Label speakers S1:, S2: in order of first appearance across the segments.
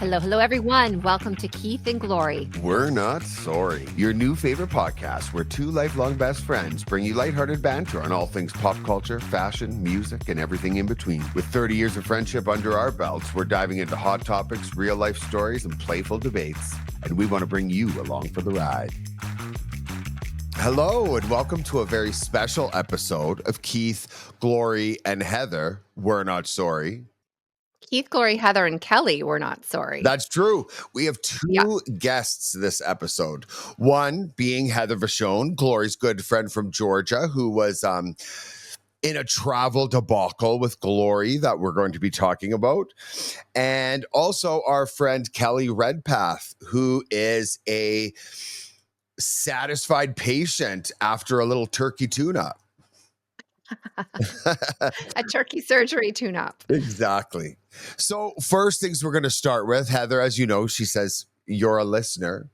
S1: Hello, everyone. Welcome to Keith and Glory.
S2: We're Not Sorry, your new favorite podcast where two lifelong best friends bring you lighthearted banter on all things pop culture, fashion, music, and everything in between. With 30 years of friendship under our belts, we're diving into hot topics, real-life stories, and playful debates. And we want to bring you along for the ride. Hello, and welcome to a very special episode of Keith, Glory, and Heather, We're Not Sorry.
S1: Keith, Glory, Heather, and Kelly, we're not sorry.
S2: That's true. We have two guests this episode. One being Heather Vachon, Glory's good friend from Georgia, who was in a travel debacle with Glory that we're going to be talking about. And also our friend Kelly Redpath, who is a satisfied patient after a little turkey tune-up.
S1: A turkey surgery tune-up.
S2: Exactly. So first things we're going to start with, Heather, as you know, she says you're a listener.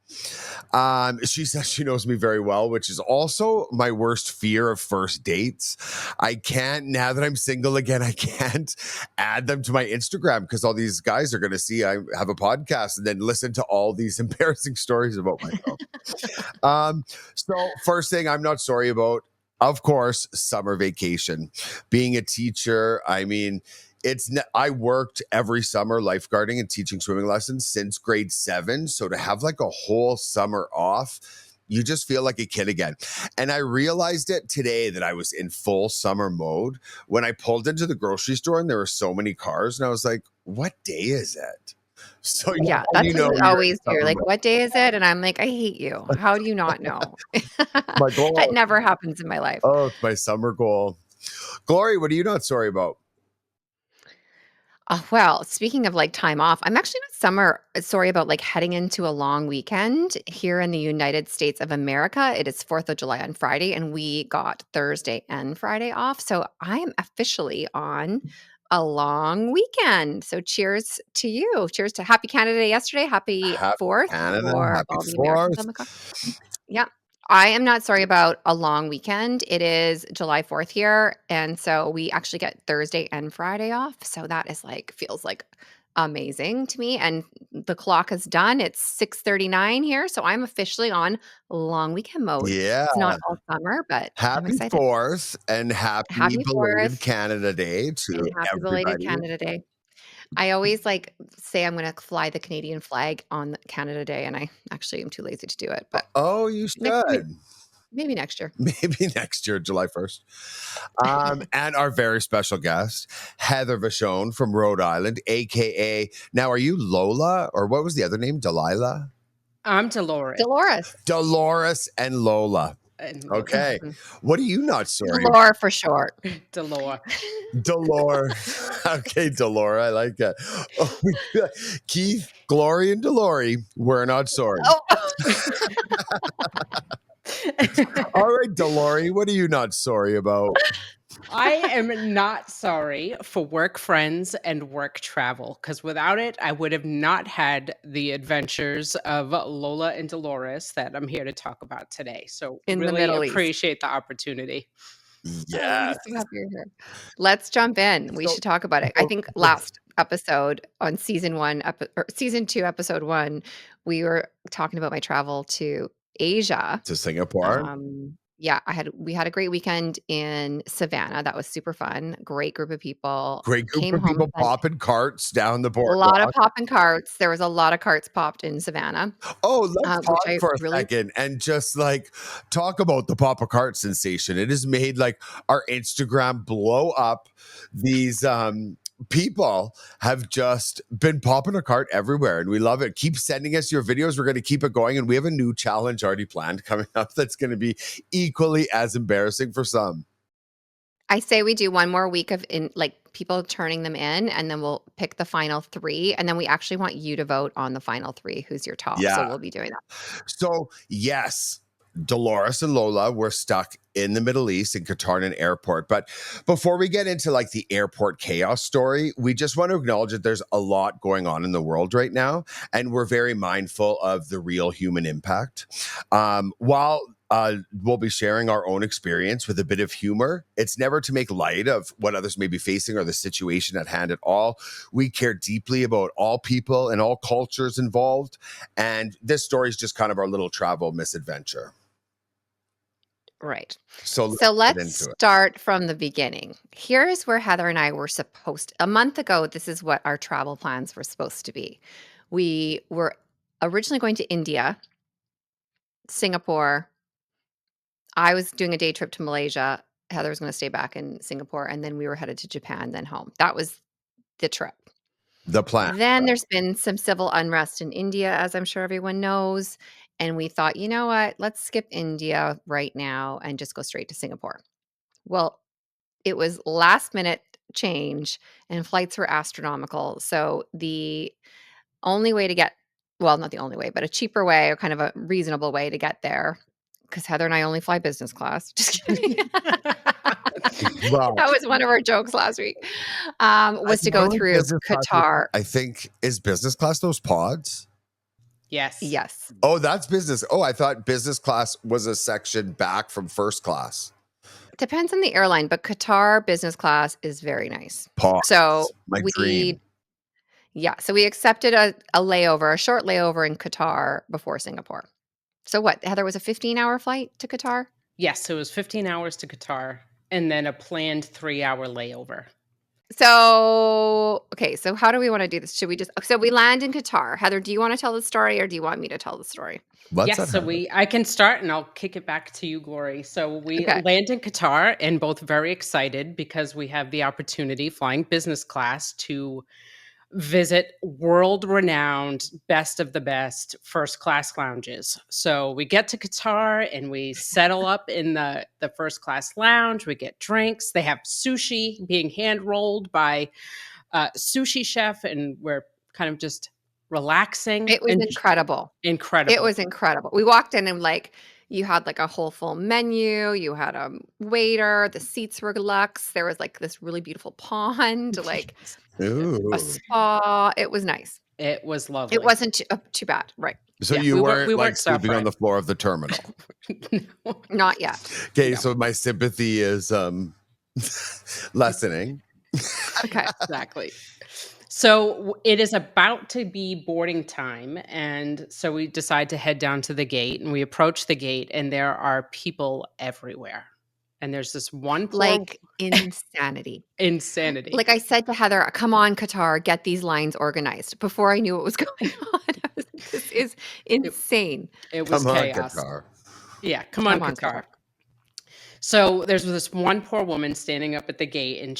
S2: She says she knows me very well, which is also my worst fear of first dates. I can't, now that I'm single again, I can't add them to my Instagram because all these guys are going to see I have a podcast and then listen to all these embarrassing stories about myself. So first thing I'm not sorry about, of course, summer vacation. Being a teacher, I mean, I worked every summer lifeguarding and teaching swimming lessons since grade 7. So to have like a whole summer off, you just feel like a kid again. And I realized it today that I was in full summer mode when I pulled into the grocery store and there were so many cars. And I was like, what day is it? So
S1: yeah, that's what we always do. Like, what day is it? And I'm like, I hate you. How do you not know?
S2: My goal.
S1: That never happens in my life.
S2: Oh, it's my summer goal. Glory, what are you not sorry about?
S1: Well, speaking of like time off, I'm actually not sorry about like heading into a long weekend here in the United States of America. It is 4th of July on Friday, and we got Thursday and Friday off. So I am officially on a long weekend. So cheers to you. Cheers to Happy Canada Day yesterday. Happy 4th
S2: Canada,
S1: for
S2: happy
S1: all the
S2: 4th.
S1: Americans on the call. Yeah. I am not sorry about a long weekend. It is July 4th here. And so we actually get Thursday and Friday off. So that is like, feels like amazing to me. And the clock is done. It's 6:39 here. So I'm officially on long weekend mode.
S2: Yeah.
S1: It's not all summer, but I'm
S2: Happy
S1: excited.
S2: 4th and happy belated
S1: 4th
S2: Canada Day to
S1: and happy
S2: everybody.
S1: belated Canada Day. I always like say I'm going to fly the Canadian flag on Canada Day, and I actually am too lazy to do it. But
S2: oh, you should.
S1: Maybe next year.
S2: Maybe next year, July 1st. And our very special guest, Heather Vachon from Rhode Island, a.k.a. Now, are you Lola or what was the other name? Delilah?
S3: I'm Dolores.
S2: Dolores and Lola. Okay. What are you not sorry?
S1: Dolores for short.
S3: Dolores.
S2: Okay, Dolores. I like that. Oh, Keith, Glory, and Dolores, we're not sorry.
S1: Oh.
S2: All right, Dolores, what are you not sorry about?
S3: I am not sorry for work friends and work travel, because without it, I would have not had the adventures of Lola and Dolores that I'm here to talk about today. So
S1: In
S3: really
S1: the Middle East.
S3: appreciate the opportunity.
S2: Yeah.
S1: Let's jump in. We should talk about it. I think last episode on season 2, episode 1, we were talking about my travel to Asia.
S2: To Singapore.
S1: We had a great weekend in Savannah. That was super fun. Great group of people.
S2: Great group of people popping carts down the boardwalk.
S1: A lot of popping carts. There was a lot of carts popped in Savannah.
S2: Oh, let's talk for a second and just like talk about the Pop a Cart sensation. It has made like our Instagram blow up. These people have just been popping a cart everywhere and we love it. Keep sending us your videos. We're going to keep it going. And we have a new challenge already planned coming up that's going to be equally as embarrassing for some.
S1: I say we do one more week of people turning them in, and then we'll pick the final 3. And then we actually want you to vote on the final 3. Who's your top?
S2: Yeah.
S1: So we'll be doing that.
S2: So yes, Dolores and Lola were stuck in the Middle East in Qatar in an airport. But before we get into like the airport chaos story, we just want to acknowledge that there's a lot going on in the world right now. And we're very mindful of the real human impact. While We'll be sharing our own experience with a bit of humor. It's never to make light of what others may be facing or the situation at hand at all. We care deeply about all people and all cultures involved. And this story is just kind of our little travel misadventure.
S1: Right.
S2: So
S1: So
S2: let's get
S1: let's
S2: into it.
S1: start from the beginning. Here's where Heather and I were supposed a month ago, this is what our travel plans were supposed to be. We were originally going to India, Singapore. I was doing a day trip to Malaysia. Heather was going to stay back in Singapore, and then we were headed to Japan, then home. That was the trip.
S2: The plan.
S1: Then there's been some civil unrest in India, as I'm sure everyone knows. And we thought, you know what? Let's skip India right now and just go straight to Singapore. Well, it was last minute change and flights were astronomical. So the only way to get, well, not the only way, but a cheaper way or kind of a reasonable way to get there, because Heather and I only fly business class. Just kidding.
S2: Well,
S1: That was one of our jokes last week. Was to
S2: not
S1: go
S2: only
S1: through
S2: business class,
S1: Qatar.
S2: I think, is business class those pods?
S3: Yes.
S1: Yes.
S2: Oh, that's business. Oh, I thought business class was a section back from first class.
S1: Depends on the airline, but Qatar business class is very nice.
S2: Pods.
S1: So
S2: My dream.
S1: so we accepted a layover, a short layover in Qatar before Singapore. So what, Heather, was a 15-hour flight to Qatar?
S3: Yes, so it was 15 hours to Qatar and then a planned 3-hour layover.
S1: So, okay, so how do we want to do this? Should we just, so we land in Qatar. Heather, do you want to tell the story or do you want me to tell the story?
S3: Yes, so I can start and I'll kick it back to you, Glory. So we
S1: Okay.
S3: land in Qatar and both very excited because we have the opportunity flying business class to visit world-renowned, best of the best first-class lounges. So we get to Qatar and we settle up in the first-class lounge. We get drinks. They have sushi being hand-rolled by a sushi chef, and we're kind of just relaxing.
S1: It was
S3: and
S1: incredible.
S3: Incredible.
S1: It was incredible. We walked in and you had like a whole full menu. You had a waiter. The seats were luxe. There was like this really beautiful pond, like
S2: Ooh.
S1: a spa. It was nice.
S3: It was lovely.
S1: It wasn't too bad, right?
S2: So
S3: Yeah,
S2: you
S3: we
S2: weren't
S3: weren't
S2: sleeping on
S3: suffering.
S2: the floor of the terminal.
S3: No.
S1: Not yet.
S2: Okay,
S3: No.
S2: so my sympathy is lessening.
S1: Okay.
S3: Exactly. So it is about to be boarding time. And so we decide to head down to the gate and we approach the gate and there are people everywhere. And there's this one poor
S1: Like insanity.
S3: insanity.
S1: Like I said to Heather, come on, Qatar, get these lines organized before I knew what was going on. I was like, this is insane.
S3: It was
S2: Come on,
S3: chaos.
S2: Qatar.
S3: Yeah, come on,
S1: Come on,
S3: Qatar.
S1: Qatar.
S3: So there's this one poor woman standing up at the gate and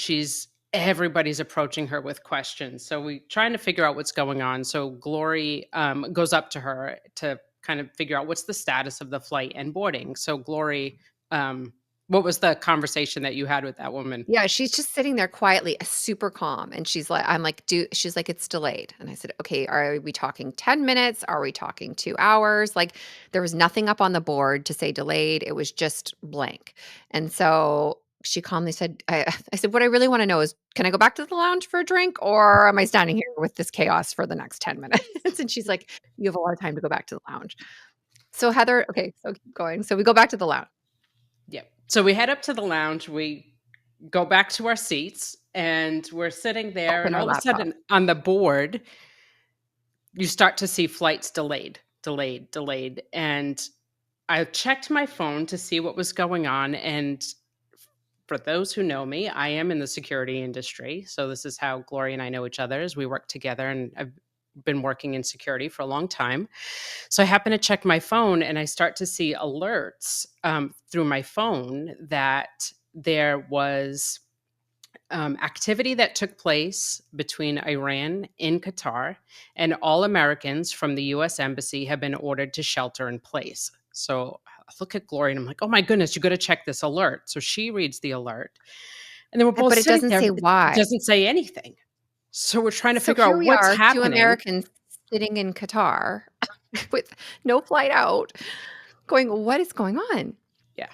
S3: everybody's approaching her with questions. So we trying to figure out what's going on. So Glory goes up to her to kind of figure out what's the status of the flight and boarding. So Glory, what was the conversation that you had with that woman?
S1: Yeah, she's just sitting there quietly, super calm. And she's like, she's like, it's delayed. And I said, okay, are we talking 10 minutes? Are we talking 2 hours? Like there was nothing up on the board to say delayed. It was just blank. And so she calmly said, I said, what I really want to know is, can I go back to the lounge for a drink or am I standing here with this chaos for the next 10 minutes? And she's like, you have a lot of time to go back to the lounge. So Heather, okay, so keep going. So we go back to the lounge.
S3: Yep. So we head up to the lounge. We go back to our seats and we're sitting there.
S1: Open
S3: And
S1: our
S3: all of a
S1: laptop.
S3: sudden on the board, you start to see flights delayed. And I checked my phone to see what was going on. And for those who know me, I am in the security industry. So this is how Gloria and I know each other, is we work together and I've been working in security for a long time. So I happen to check my phone and I start to see alerts through my phone that there was activity that took place between Iran and Qatar, and all Americans from the U.S. Embassy have been ordered to shelter in place. So I look at Gloria and I'm like, oh my goodness, you got to check this alert. So she reads the alert. And then we're both
S1: But it
S3: sitting
S1: doesn't
S3: there.
S1: say why.
S3: It doesn't say anything. So we're trying to
S1: So
S3: figure
S1: here
S3: out
S1: we
S3: what's
S1: are,
S3: happening.
S1: 2 Americans sitting in Qatar with no flight out, going, what is going on?
S3: Yeah.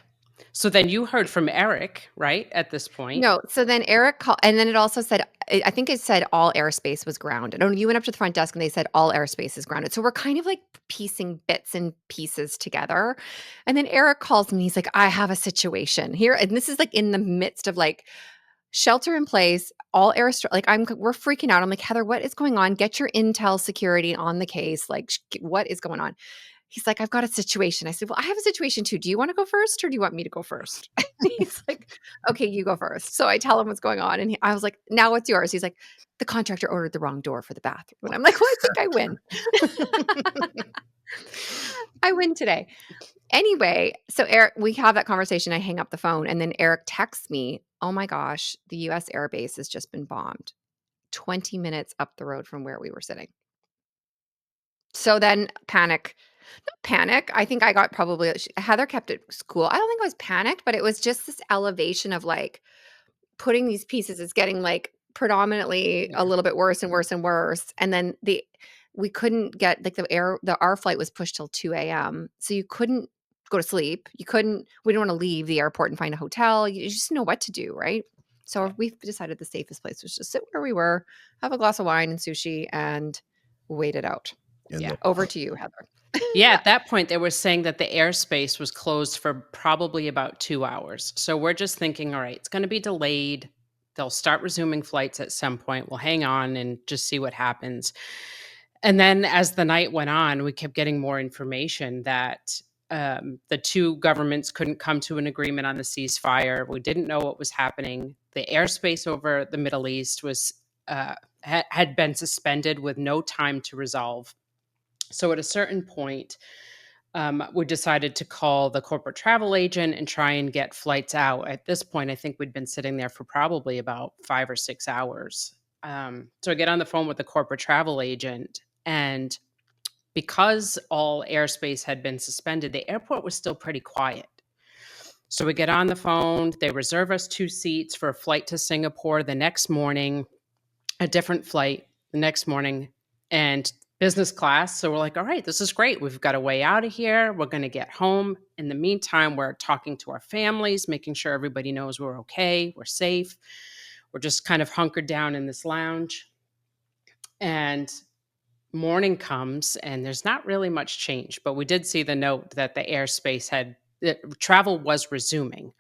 S3: So then you heard from Eric, right, at this point?
S1: No, so then Eric called, and then it also said, I think it said all airspace was grounded. Oh, you went up to the front desk and they said all airspace is grounded. So we're kind of like piecing bits and pieces together. And then Eric calls me. He's like, I have a situation here. And this is like in the midst of like shelter in place, all air, like we're freaking out. I'm like, Heather, what is going on? Get your intel security on the case. Like, what is going on? He's like, I've got a situation. I said, well, I have a situation too. Do you want to go first or do you want me to go first? He's like, okay, you go first. So I tell him what's going on. And I was like, now what's yours? He's like, the contractor ordered the wrong door for the bathroom. And I'm like, well, I think I win. I win today. Anyway, so Eric, we have that conversation. I hang up the phone and then Eric texts me, oh my gosh, the US Air Base has just been bombed 20 minutes up the road from where we were sitting. So then panic. I think I got probably Heather kept it cool. I don't think I was panicked, but it was just this elevation of like putting these pieces is getting like predominantly
S3: Yeah.
S1: a little bit worse and worse and worse. And then we couldn't get like our flight was pushed till 2 a.m. So you couldn't go to sleep. We didn't want to leave the airport and find a hotel. You just know what to do, right? So
S3: Yeah.
S1: we've decided the safest place was just sit where we were, have a glass of wine and sushi, and wait it out.
S3: Yeah.
S1: Over to you, Heather.
S3: Yeah, at that point, they were saying that the airspace was closed for probably about 2 hours. So we're just thinking, all right, it's going to be delayed. They'll start resuming flights at some point. We'll hang on and just see what happens. And then as the night went on, we kept getting more information that the two governments couldn't come to an agreement on the ceasefire. We didn't know what was happening. The airspace over the Middle East was had been suspended with no time to resolve. So at a certain point, we decided to call the corporate travel agent and try and get flights out. At this point, I think we'd been sitting there for probably about 5 or 6 hours. So I get on the phone with the corporate travel agent, and because all airspace had been suspended, the airport was still pretty quiet. So we get on the phone. They reserve us 2 seats for a flight to Singapore the next morning, a different flight the next morning, and business class. So we're like, all right, this is great. We've got a way out of here. We're going to get home. In the meantime, we're talking to our families, making sure everybody knows we're okay, we're safe. We're just kind of hunkered down in this lounge. And morning comes, and there's not really much change, but we did see the note that the airspace travel was resuming.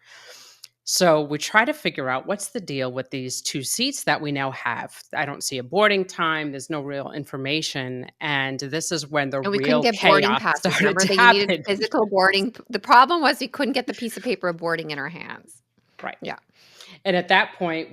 S3: So we try to figure out what's the deal with these 2 seats that we now have. I don't see a boarding time. There's no real information. And this is when the
S1: And we couldn't
S3: real
S1: get boarding
S3: chaos
S1: passes.
S3: started
S1: Remember
S3: to
S1: that you needed
S3: happen.
S1: physical boarding. The problem was we couldn't get the piece of paper of boarding in our hands.
S3: Right.
S1: Yeah.
S3: And at that point,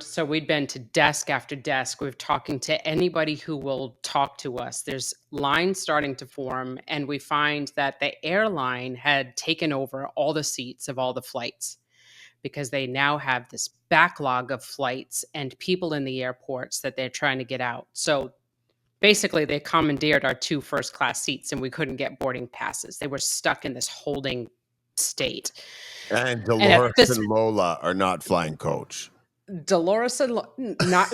S3: so we'd been to desk after desk. We're talking to anybody who will talk to us. There's lines starting to form, and we find that the airline had taken over all the seats of all the flights, because they now have this backlog of flights and people in the airports that they're trying to get out. So basically, they commandeered our 2 first-class seats, and we couldn't get boarding passes. They were stuck in this holding state.
S2: And
S3: And at
S2: Dolores
S3: this,
S2: and Lola are not flying coach.
S3: Dolores and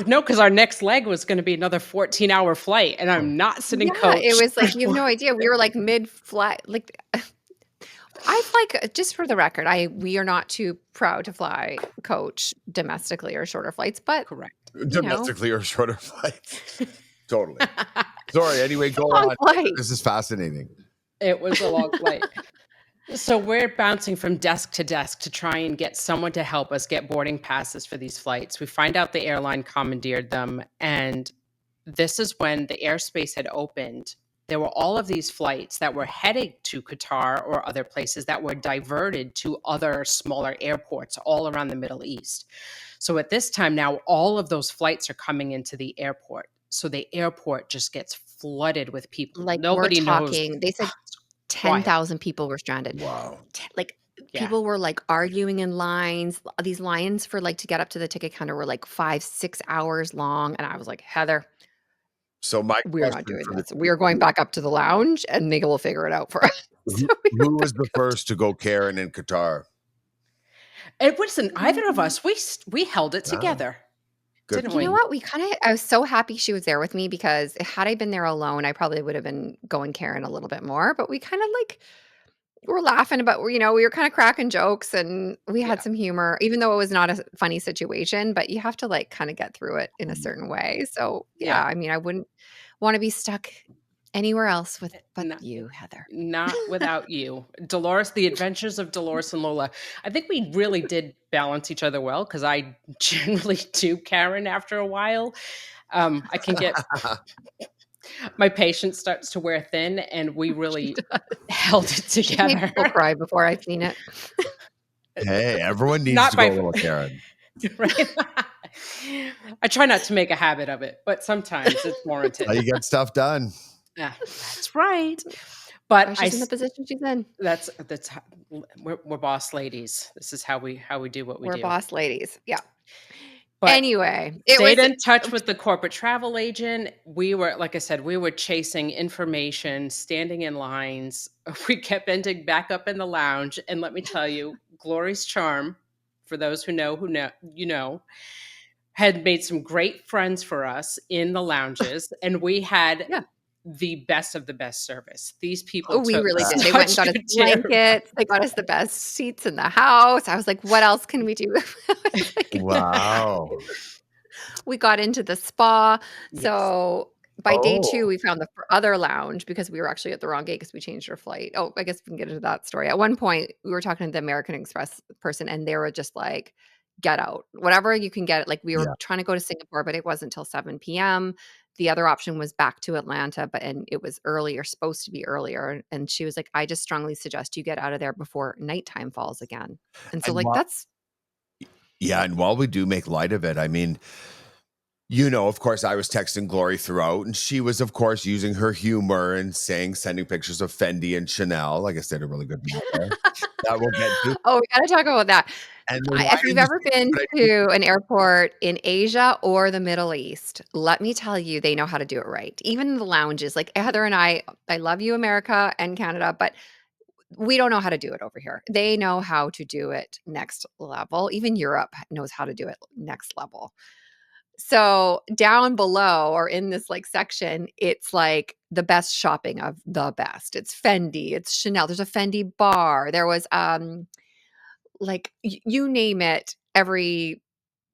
S3: no, because our next leg was going to be another 14-hour flight, and I'm not sitting
S1: Yeah,
S3: coach.
S1: it was like you have no idea. We were like mid-flight. Like I fly, just for the record, we are not too proud to fly coach domestically or shorter flights, but
S3: Correct.
S2: Domestically or shorter flights. Totally. Sorry. Anyway, go
S1: long
S2: on.
S1: flight.
S2: This is fascinating.
S3: It was a long flight. So we're bouncing from desk to desk to try and get someone to help us get boarding passes for these flights. We find out the airline commandeered them, and this is when the airspace had opened. There were all of these flights that were heading to Qatar or other places that were diverted to other smaller airports all around the Middle East. So at this time now, all of those flights are coming into the airport. So the airport just gets flooded with people.
S1: Like
S3: Nobody
S1: we're
S3: knows.
S1: talking, they said
S3: Wild.
S1: 10,000 people were stranded.
S2: Wow.
S1: Like
S3: Yeah.
S1: people were like arguing in lines. These lines for like to get up to the ticket counter were like 5-6 hours long. And I was like, Heather,
S2: So my
S1: we're not
S2: question
S1: doing
S2: for
S1: this. We are going back up to the lounge and they will figure it out for us. So
S2: who was the first to go Karen in Qatar?
S3: It wasn't either of us. We held it
S2: Ah,
S3: together,
S2: good.
S3: didn't
S1: you
S3: we?
S1: know what? I was so happy she was there with me because had I been there alone, I probably would have been going Karen a little bit more. But we kind of like we're laughing about, we were kind of cracking jokes and we had
S3: Yeah.
S1: some humor, even though it was not a funny situation, but you have to like kind of get through it in a
S2: Mm.
S1: certain way. So yeah,
S3: Yeah.
S1: I mean, I wouldn't want to be stuck anywhere else with but
S3: Not,
S1: you, Heather.
S3: not without you. Dolores, the adventures of Dolores and Lola. I think we really did balance each other well because I generally do Karen after a while. I can get my patience starts to wear thin, and we
S1: She
S3: really
S1: does.
S3: held it
S1: She's made
S3: together.
S1: people cry before I've seen it.
S2: Hey, everyone needs
S3: Not
S2: to go a
S3: by
S2: little Karen.
S3: right. I try not to make a habit of it, but sometimes it's
S2: How
S3: warranted.
S2: you get stuff done.
S3: Yeah, that's right. But
S1: Why she's in the position she's in.
S3: that's how, we're boss ladies. This is how we do what we
S1: We're
S3: do.
S1: boss ladies. Yeah.
S3: But
S1: Anyway, it
S3: stayed
S1: was
S3: in touch with the corporate travel agent. We were, like I said, we were chasing information, standing in lines. We kept ending back up in the lounge. And let me tell you, Glory's charm, for those who know, had made some great friends for us in the lounges. And we had
S1: yeah.
S3: the best of the best service. These people
S1: Oh, we
S3: took
S1: really did. They went and
S3: such
S1: got us
S3: good care of us.
S1: blankets. They got us the best seats in the house. I was like, what else can we do? I was like,
S2: Wow.
S1: we got into the spa.
S3: Yes.
S1: So by day 2,
S2: Oh,
S1: we found the other lounge because we were actually at the wrong gate because we changed our flight. Oh, I guess we can get into that story. At one point, we were talking to the American Express person, and they were just like, get out. Whatever you can get. Like we were
S2: yeah.
S1: trying to go to Singapore, but it wasn't until 7 p.m. The other option was back to Atlanta, and it was earlier, supposed to be earlier. And she was like, I just strongly suggest you get out of there before nighttime falls again. And so
S2: And
S1: like
S2: while
S1: that's
S2: and while we do make light of it, I mean, of course, I was texting Glory throughout, and she was, of course, using her humor and sending pictures of Fendi and Chanel. Like I said, a really good meal there. That we'll get to.
S1: oh, we gotta talk about that.
S2: And the wine
S1: If you've
S2: and the
S1: ever
S2: cheese,
S1: been
S2: but I do.
S1: to an airport in Asia or the Middle East, let me tell you, they know how to do it right. Even the lounges, like Heather and I love you, America and Canada, but we don't know how to do it over here. They know how to do it next level. Even Europe knows how to do it next level. So down below or in this like section, it's like the best shopping of the best. It's Fendi, it's Chanel. There's a Fendi bar. There was like you name it, every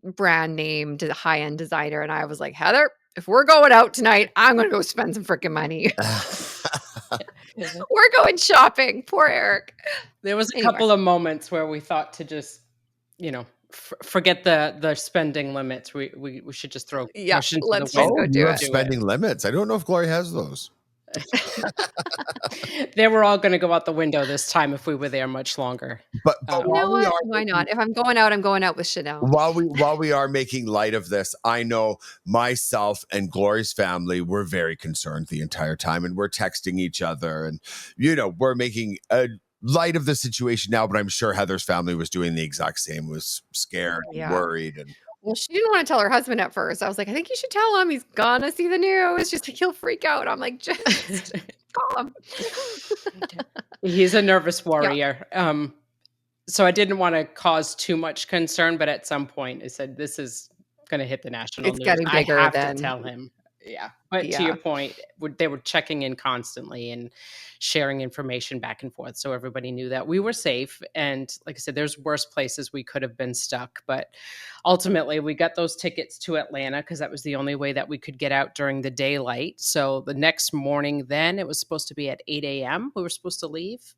S1: brand name to the high-end designer, and I was like, "Heather, if we're going out tonight, I'm gonna go spend some freaking money. We're going shopping." Poor Eric.
S3: There was a
S1: Anyway,
S3: couple of moments where we thought to just, forget the spending limits. We should just throw
S1: yeah,
S3: cash into the
S1: let's just
S3: wind
S2: Oh,
S1: go
S3: and
S1: do
S2: you
S3: just
S2: have
S1: it.
S3: do it.
S2: spending limits. I don't know if Glory has those.
S3: They were all gonna go out the window this time if we were there much longer.
S2: But
S1: You
S3: Um,
S1: know what? Why not? If I'm going out with Chanel.
S2: while we are making light of this, I know myself and Glory's family were very concerned the entire time, and we're texting each other, and we're making a light of the situation now. But I'm sure Heather's family was doing the exact same, was scared and
S1: Yeah.
S2: worried, and
S1: Well, she didn't wanna tell her husband at first. I was like, "I think you should tell him. He's gonna see the news." She's like, "He'll freak out." I'm like, "Just call him."
S3: he's a nervous
S1: Yeah,
S3: warrior. So I didn't want to cause too much concern, but at some point I said, this is going to hit the national
S1: it's
S3: news.
S1: getting
S3: I
S1: bigger
S3: have to
S1: than
S3: tell him. Yeah. But to your
S1: yeah.
S3: point, they were checking in constantly and sharing information back and forth. So everybody knew that we were safe. And like I said, there's worse places we could have been stuck. But ultimately, we got those tickets to Atlanta because that was the only way that we could get out during the daylight. So the next morning, then it was supposed to be at 8 a.m. We were supposed to leave.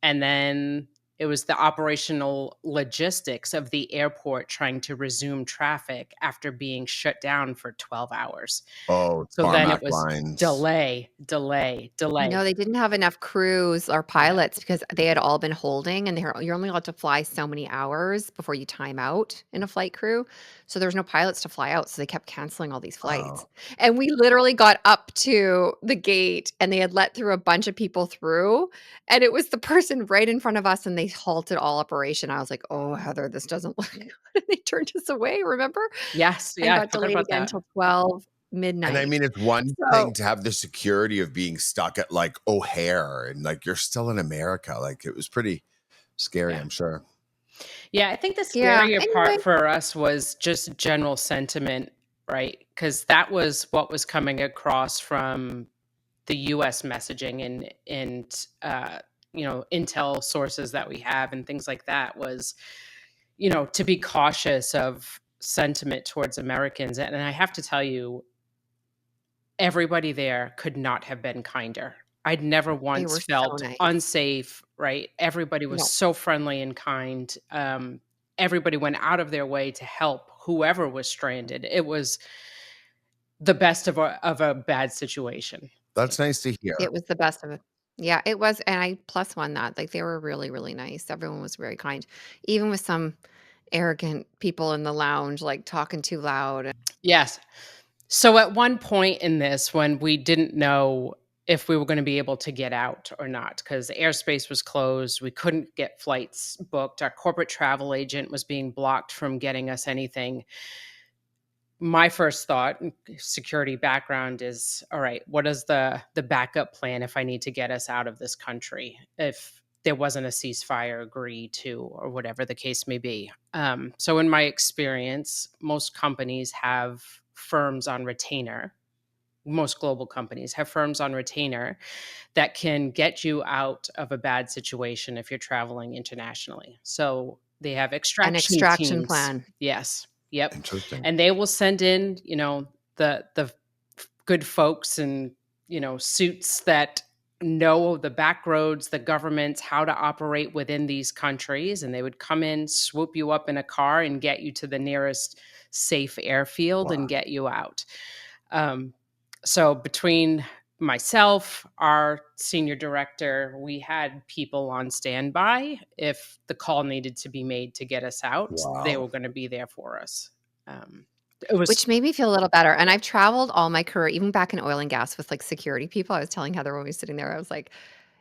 S3: And then it was the operational logistics of the airport trying to resume traffic after being shut down for 12 hours. So then it
S2: tarmac
S3: was
S2: lines.
S3: delay, delay, delay.
S1: No, they didn't have enough crews or
S3: Yeah.
S1: pilots because they had all been holding, and you're only allowed to fly so many hours before you time out in a flight crew. So there was no pilots to fly out, so they kept canceling all these flights.
S2: Oh,
S1: And we literally got up to the gate, and they had let through a bunch of people through, and it was the person right in front of us, and they halted all operation. I was like, "Oh, Heather, this doesn't look good." And they turned us away, remember?
S3: Yes.
S1: And
S3: Yeah. I
S1: got
S3: forgot
S1: delayed
S3: about
S1: again
S3: that.
S1: till 12
S2: and I
S1: midnight.
S2: mean, it's one
S1: So
S2: thing to have the security of being stuck at like O'Hare, and like you're still in America. Like it was pretty scary,
S3: Yeah.
S2: I'm sure.
S3: Yeah. I think the
S1: yeah,
S3: scarier
S1: anyway.
S3: part for us was just general sentiment, right? Because that was what was coming across from the US messaging and intel sources that we have and things like that was, to be cautious of sentiment towards Americans. And I have to tell you, everybody there could not have been kinder. I'd never
S1: They
S3: once
S1: were so
S3: felt
S1: nice.
S3: unsafe, right? Everybody was
S1: No,
S3: so friendly and kind. Everybody went out of their way to help whoever was stranded. It was the best of a bad situation. Yeah.
S2: That's nice to hear.
S1: it was the best of it. Yeah, it was, and I plus one that, like, they were really, really nice. Everyone was very kind, even with some arrogant people in the lounge, like, talking too loud.
S3: Yes. So at one point in this, when we didn't know if we were going to be able to get out or not, because the airspace was closed, we couldn't get flights booked. Our corporate travel agent was being blocked from getting us anything. My first thought, security background, is all right, what is the backup plan if I need to get us out of this country, if there wasn't a ceasefire agreed to, or whatever the case may be. So in my experience, most companies have firms on retainer. Most global companies have firms on retainer that can get you out of a bad situation if you're traveling internationally. So they have
S1: An
S3: extraction
S1: extraction
S3: teams.
S1: plan.
S3: Yes. Yep.
S2: Interesting.
S3: And they will send in, the good folks and, suits that know the back roads, the governments, how to operate within these countries. And they would come in, swoop you up in a car and get you to the nearest safe airfield
S2: Wow.
S3: and get you out. So between myself, our senior director, we had people on standby. If the call needed to be made to get us out, they
S2: Wow.
S3: were going to be there for us. It was
S1: Which made me feel a little better, and I've traveled all my career, even back in oil and gas with, like, security people. I was telling Heather when we were sitting there, I was like,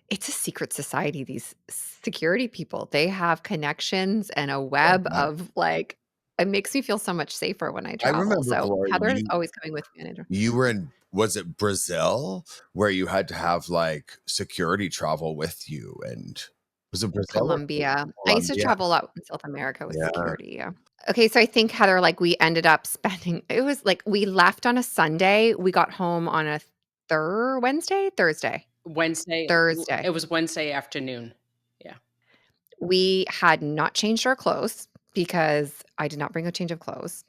S1: "It's a secret society, these security people. They have connections and a web
S2: Yeah.
S1: of, like." It makes me feel so much safer when I
S2: I
S1: travel,
S2: remember,
S1: so
S2: Gloria,
S1: Heather is always coming with me.
S2: you were in, was it Brazil, where you had to have like security travel with you? And was it Brazil or
S1: Colombia. I used to
S2: Colombia?
S1: travel a lot in South America with
S2: Yeah.
S1: security, yeah. Okay, so I think, Heather, like, we ended up spending it was, like, we left on a Sunday, we got home on a Wednesday? Thursday.
S3: Wednesday.
S1: Thursday.
S3: It was Wednesday afternoon. Yeah.
S1: We had not changed our clothes because I did not bring a change of clothes.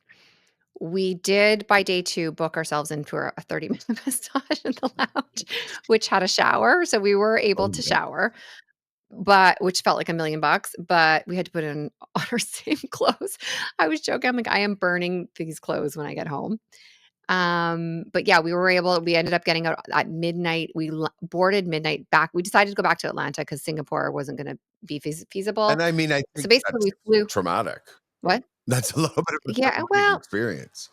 S1: We did, by day 2, book ourselves into a 30-minute massage in the lounge, which had a shower, so we were able
S2: Oh,
S1: to
S2: yeah.
S1: shower, but which felt like $1,000,000, but we had to put in our same clothes. I was joking, I'm like, "I am burning these clothes when I get home." But yeah, we ended up getting out at midnight. We boarded midnight back. We decided to go back to Atlanta because Singapore wasn't gonna be feasible.
S2: And I mean, I
S1: So
S2: think
S1: basically
S2: that's
S1: we flew.
S2: traumatic.
S1: What?
S2: That's a little bit of a
S1: Yeah,
S2: traumatic
S1: well,
S2: experience.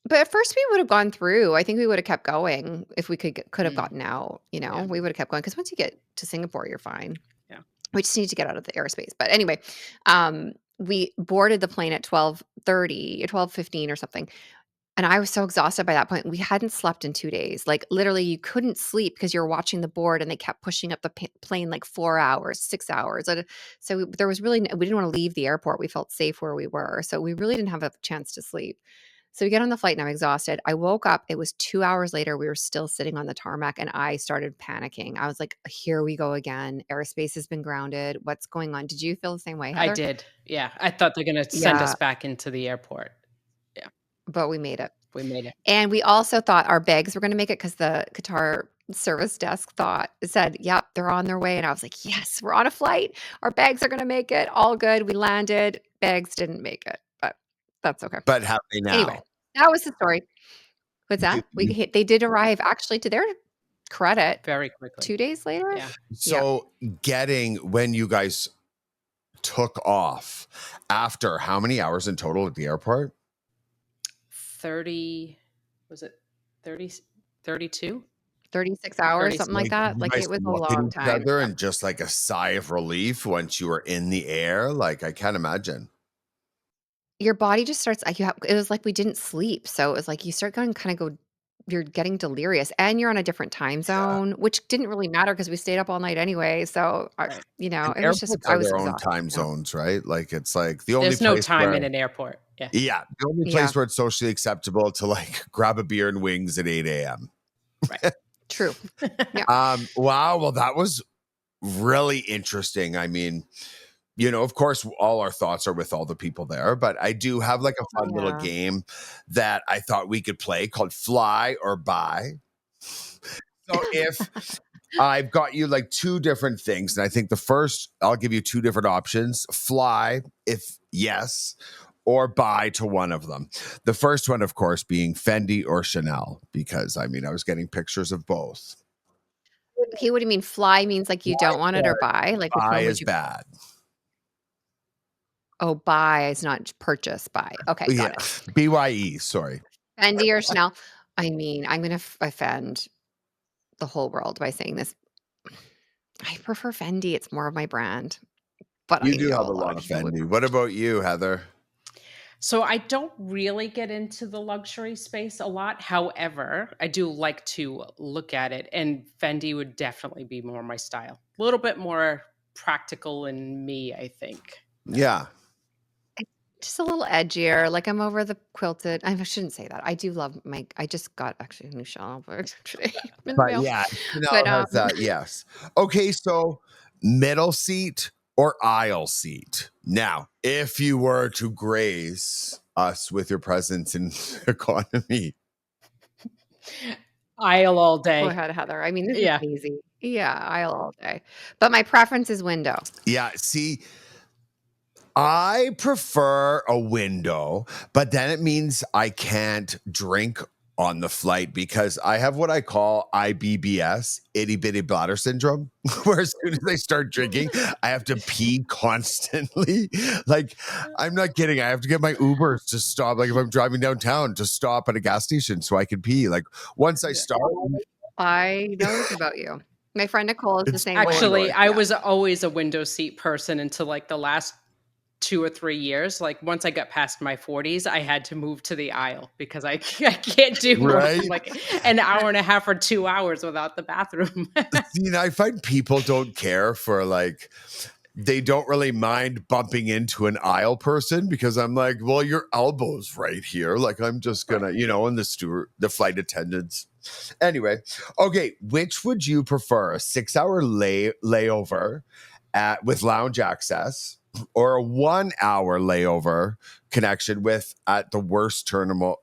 S1: but at first we would have gone through. I think we would have kept going if we could have
S3: Mm,
S1: gotten out,
S3: yeah.
S1: we would have kept going because once you get to Singapore, you're fine.
S3: Yeah.
S1: We just need to get out of the airspace. But anyway, we boarded the plane at 12:30, 12:15 or something. And I was so exhausted by that point. We hadn't slept in 2 days. Like, literally, you couldn't sleep because you're watching the board and they kept pushing up the plane like 4 hours, 6 hours. And so there was really we didn't wanna leave the airport. We felt safe where we were. So we really didn't have a chance to sleep. So we get on the flight and I'm exhausted. I woke up. It was 2 hours later. We were still sitting on the tarmac and I started panicking. I was like, "Here we go again. Airspace has been grounded. What's going on?" Did you feel the same way,
S3: I
S1: Heather?
S3: did. Yeah. I thought they're going to send
S1: Yeah,
S3: us back into the airport. Yeah.
S1: but we made it.
S3: We made it.
S1: And we also thought our bags were gonna make it because the Qatar service desk said, "Yep, they're on their way," and I was like, "Yes, we're on a flight. Our bags are gonna make it. All good." We landed. Bags didn't make it, but that's okay.
S2: But have they
S1: Anyway,
S2: now?
S1: that was the story. What's
S2: You,
S1: that?
S2: you,
S1: They did arrive actually, to their credit,
S3: Very quickly.
S1: 2 days later?
S3: Yeah.
S1: Yeah.
S2: so getting when you guys took off after how many hours in total at the airport?
S3: 30, was it 30, 32?
S1: 36 hours,
S3: 30.
S1: something like
S2: Like,
S1: that.
S2: did you
S1: Like,
S2: guys
S1: it was a
S2: look at
S1: long
S2: each
S1: time.
S2: other
S1: Yeah.
S2: and just like a sigh of relief once you were in the air? Like, I can't imagine.
S1: Your body just starts like, it was like we didn't sleep, so it was like you start going kinda go you're getting delirious, and you're on a different time
S2: Yeah.
S1: zone, which didn't really matter because we stayed up all night anyway, so,
S3: Right.
S2: And
S1: it was just
S2: airports
S1: I
S2: are
S1: was
S2: their own
S1: exhausted,
S2: time zones, right? Like, it's like the only
S3: There's no
S2: place
S3: time
S2: where,
S3: in an airport. Yeah.
S2: yeah, the only
S1: Yeah,
S2: place where it's socially acceptable to like grab a beer and wings at 8 a.m.
S3: Right.
S1: true. Yeah.
S2: Wow. Well, that was really interesting. I mean, of course, all our thoughts are with all the people there, but I do have like a fun little
S1: Yeah.
S2: game that I thought we could play called Fly or Buy. So if I've got you like two different things, and I think the first, I'll give you two different options: fly, if yes, or buy to one of them. The first one, of course, being Fendi or Chanel, because I mean, I was getting pictures of both.
S1: Okay, what do you mean fly means like you don't want it or buy? Like which
S2: Buy
S1: one would
S2: is
S1: you
S2: bad.
S1: Oh, buy is not purchase, buy. Okay,
S2: Yeah,
S1: got it.
S2: BYE, sorry.
S1: Fendi or Chanel? I mean, I'm gonna offend the whole world by saying this. I prefer Fendi, it's more of my brand, but
S2: You
S1: I
S2: do
S1: know
S2: have
S1: a
S2: a
S1: lot
S2: lot
S1: of
S2: of
S1: people would
S2: Fendi. What about you, Heather?
S3: So I don't really get into the luxury space a lot. However, I do like to look at it, and Fendi would definitely be more my style. A little bit more practical in me, I think.
S2: Yeah,
S1: just a little edgier, like I'm over the quilted I shouldn't say that. I do love I just got actually a new shawl today in the
S2: but
S1: mail.
S2: yeah,
S1: But,
S2: Chanel has that. Yes. Okay, so middle seat or aisle seat. Now, if you were to grace us with your presence in economy,
S3: Aisle all
S1: go
S3: day.
S1: ahead, Heather. I mean, this is
S3: Yeah.
S1: easy. Yeah, aisle all day. But my preference is window.
S2: yeah. See, I prefer a window, but then it means I can't drink on the flight because I have what I call IBBS, itty bitty bladder syndrome, where as soon as I start drinking, I have to pee constantly. Like, I'm not kidding. I have to get my Ubers to stop. Like, if I'm driving downtown, to stop at a gas station so I can pee. Like, once I
S3: Yeah.
S2: start,
S1: I know this about you. My friend Nicole is the
S2: it's
S1: same
S2: so
S1: way.
S3: Actually,
S2: annoying.
S3: I
S1: Yeah.
S3: was always a window seat person until like the last 2 or 3 years. Like once I got past my 40s, I had to move to the aisle because I can't do more
S2: Right?
S3: than like an hour and a half or 2 hours without the bathroom.
S2: See, and I find people don't care for like, they don't really mind bumping into an aisle person because I'm like, well, your elbow's right here. Like, I'm just gonna, and the steward, the flight attendants. Anyway, okay, which would you prefer? A 6 hour layover with lounge access, or a 1 hour layover connection with at the worst terminal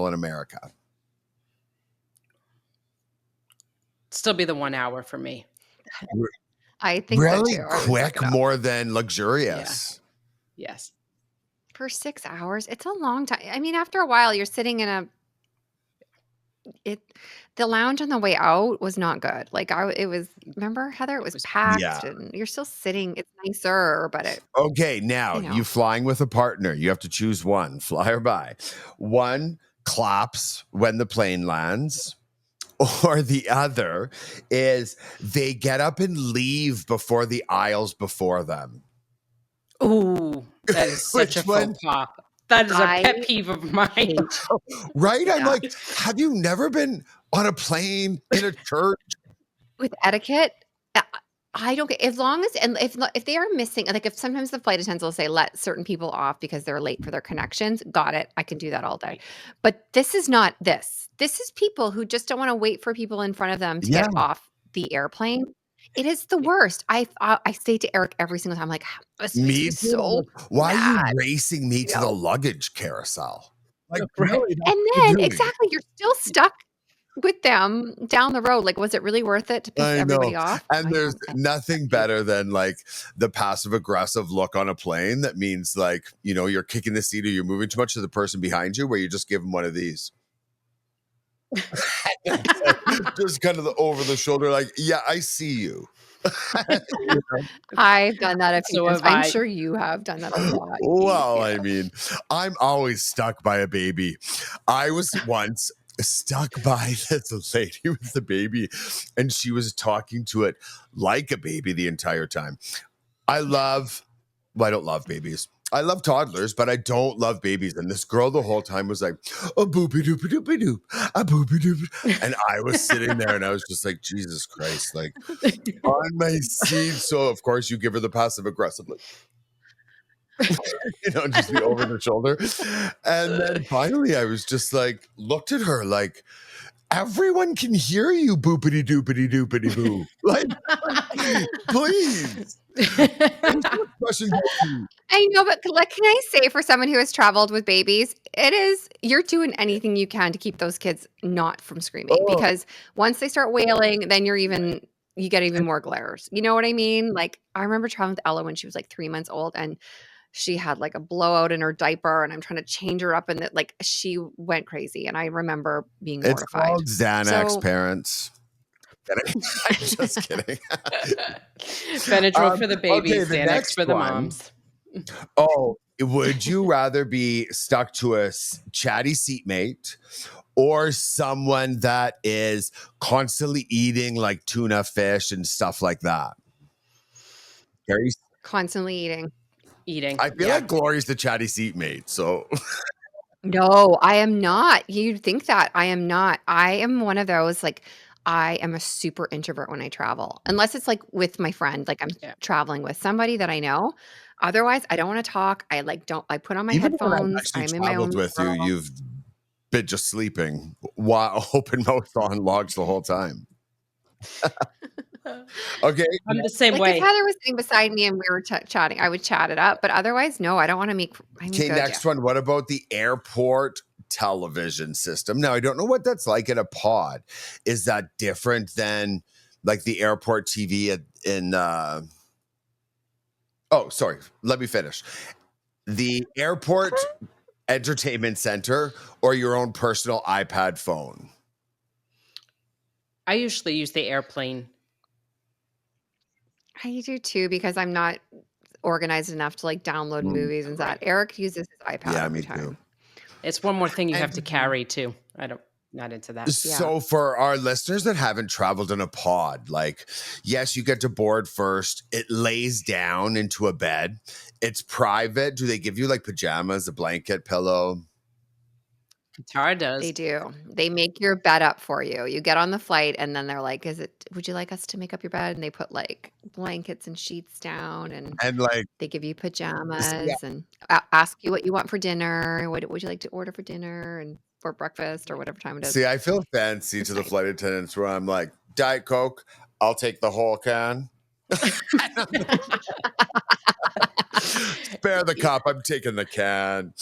S2: in America?
S3: Still be the 1 hour for me.
S1: I think so
S2: Really
S1: too. I was
S2: quick,
S1: looking up.
S2: more than
S3: Yeah.
S2: luxurious.
S3: Yes.
S1: For 6 hours, it's a long time. I mean, after a while, you're sitting in it the lounge on the way out was not good. Like, it was remember, Heather? It
S3: It
S1: was
S3: was
S2: Yeah.
S1: packed, and you're still sitting it's nicer, but
S2: Okay, now
S1: you
S2: you
S1: know.
S2: flying with a partner. You have to choose one, fly or buy. One claps when the plane lands, or the other is they get up and leave before the aisles before them.
S3: Ooh, that is such
S2: Which
S3: a
S2: one?
S3: faux pas. That is a
S1: I
S3: pet peeve of mine.
S1: hate
S2: Right? I'm
S1: that.
S2: like, have you never been on a plane in a church?
S1: With etiquette, I don't get as long as and if they are missing like, if sometimes the flight attendants will say, "Let certain people off because they're late for their connections," got it, I can do that all day. But this is not this. This is people who just don't wanna wait for people in front of them to
S2: Yeah,
S1: get off the airplane. It is the worst. I say to Eric every single time, like, "This makes
S2: me
S1: me
S2: too. I'm
S1: so
S2: like, why are you
S1: mad,"
S2: racing me
S1: you
S2: to the
S1: know?
S2: luggage carousel? Like,
S3: Right.
S2: really, that's
S1: And
S2: what
S1: then
S2: you're doing.
S1: exactly, you're still stuck with them down the road. Like, was it really worth it to piss
S2: I
S1: everybody
S2: know.
S1: off?
S2: And
S1: I
S2: there's
S1: don't think
S2: nothing
S1: you
S2: better than like the passive aggressive look on a plane that means like, you're kicking the seat or you're moving too much to the person behind you where you just give them one of these. Just kind of the over the shoulder, like, yeah, I see you. You know?
S1: I've done that a few
S3: So
S1: times.
S3: have
S1: I'm
S3: I.
S1: sure you have done that a lot.
S2: Well, I
S1: Yeah.
S2: mean, I'm always stuck by a baby. I was once stuck by this lady with the baby, and she was talking to it like a baby the entire time. I love, well, I don't love babies. I love toddlers, but I don't love babies. And this girl the whole time was like, a boopy doopy doopy doop, a boopy doopy. And I was sitting there and I was just like, Jesus Christ, like on my seat. So, of course, you give her the passive aggressive, like, just the over the shoulder. And then finally, I was just like, looked at her like, everyone can hear you, boopity doopity doopity boo. Like, please. Question.
S1: I know, but like, can I say for someone who has traveled with babies, you're doing anything you can to keep those kids not from screaming
S2: Oh,
S1: because once they start wailing, then you get even more glares. You know what I mean? Like, I remember traveling with Ella when she was like 3 months old and she had like a blowout in her diaper and I'm trying to change her up and that like she went crazy and I remember being
S2: it's
S1: mortified.
S2: called Xanax,
S1: So
S2: parents. I'm just kidding.
S3: Benadryl for the
S2: Okay,
S3: babies,
S2: the
S3: Xanax
S2: next
S3: for the
S2: one.
S3: moms.
S2: Oh, would you rather be stuck to a chatty seatmate or someone that is constantly eating like tuna fish and stuff like that? Carrie?
S1: constantly eating.
S3: Eating.
S2: I feel
S3: Yeah.
S2: like Glory's the chatty seatmate. So
S1: No, I am not. You'd think that. I am not. I am one of those, like, I am a super introvert when I travel, unless it's like with my friend, like I'm
S3: Yeah.
S1: traveling with somebody that I know. Otherwise, I don't want to talk. I like don't I put on my
S2: even when I've
S1: headphones.
S2: actually
S1: I'm in my
S2: traveled
S1: own
S2: with you,
S1: world.
S2: you've been just sleeping while open mouth on logs the whole time. Okay.
S3: I'm the same
S1: Like if
S3: way.
S1: Heather was sitting beside me and we were chatting, I would chat it up. But otherwise, no, I don't want to make. I'm
S2: Okay,
S1: good.
S2: next one. What about the airport television system? Now, I don't know what that's like in a pod. Is that different than like the airport TV in oh, sorry. Let me finish. The airport entertainment center or your own personal iPad phone?
S3: I usually use the airplane.
S1: I do too because I'm not organized enough to like download movies and that. Eric uses his iPad
S2: Yeah,
S1: every
S2: me too.
S1: time.
S3: It's one more thing you have to
S2: And
S3: carry too. Not into that.
S1: Yeah.
S2: so for our listeners that haven't traveled in a pod, like, yes, you get to board first. It lays down into a bed. It's private. Do they give you like pajamas, a blanket, pillow?
S3: Qatar does.
S1: They do. They make your bed up for you. You get on the flight and then they're like, would you like us to make up your bed? And they put like blankets and sheets down and
S2: And like,
S1: they give you
S2: see,
S1: pajamas and ask you what you want for dinner. What would you like to order for dinner and for breakfast or whatever time it is.
S2: I feel fancy
S1: It's
S2: to the
S1: nice.
S2: flight attendants where I'm like, Diet Coke, I'll take the whole can. Spare the cup, I'm taking the can.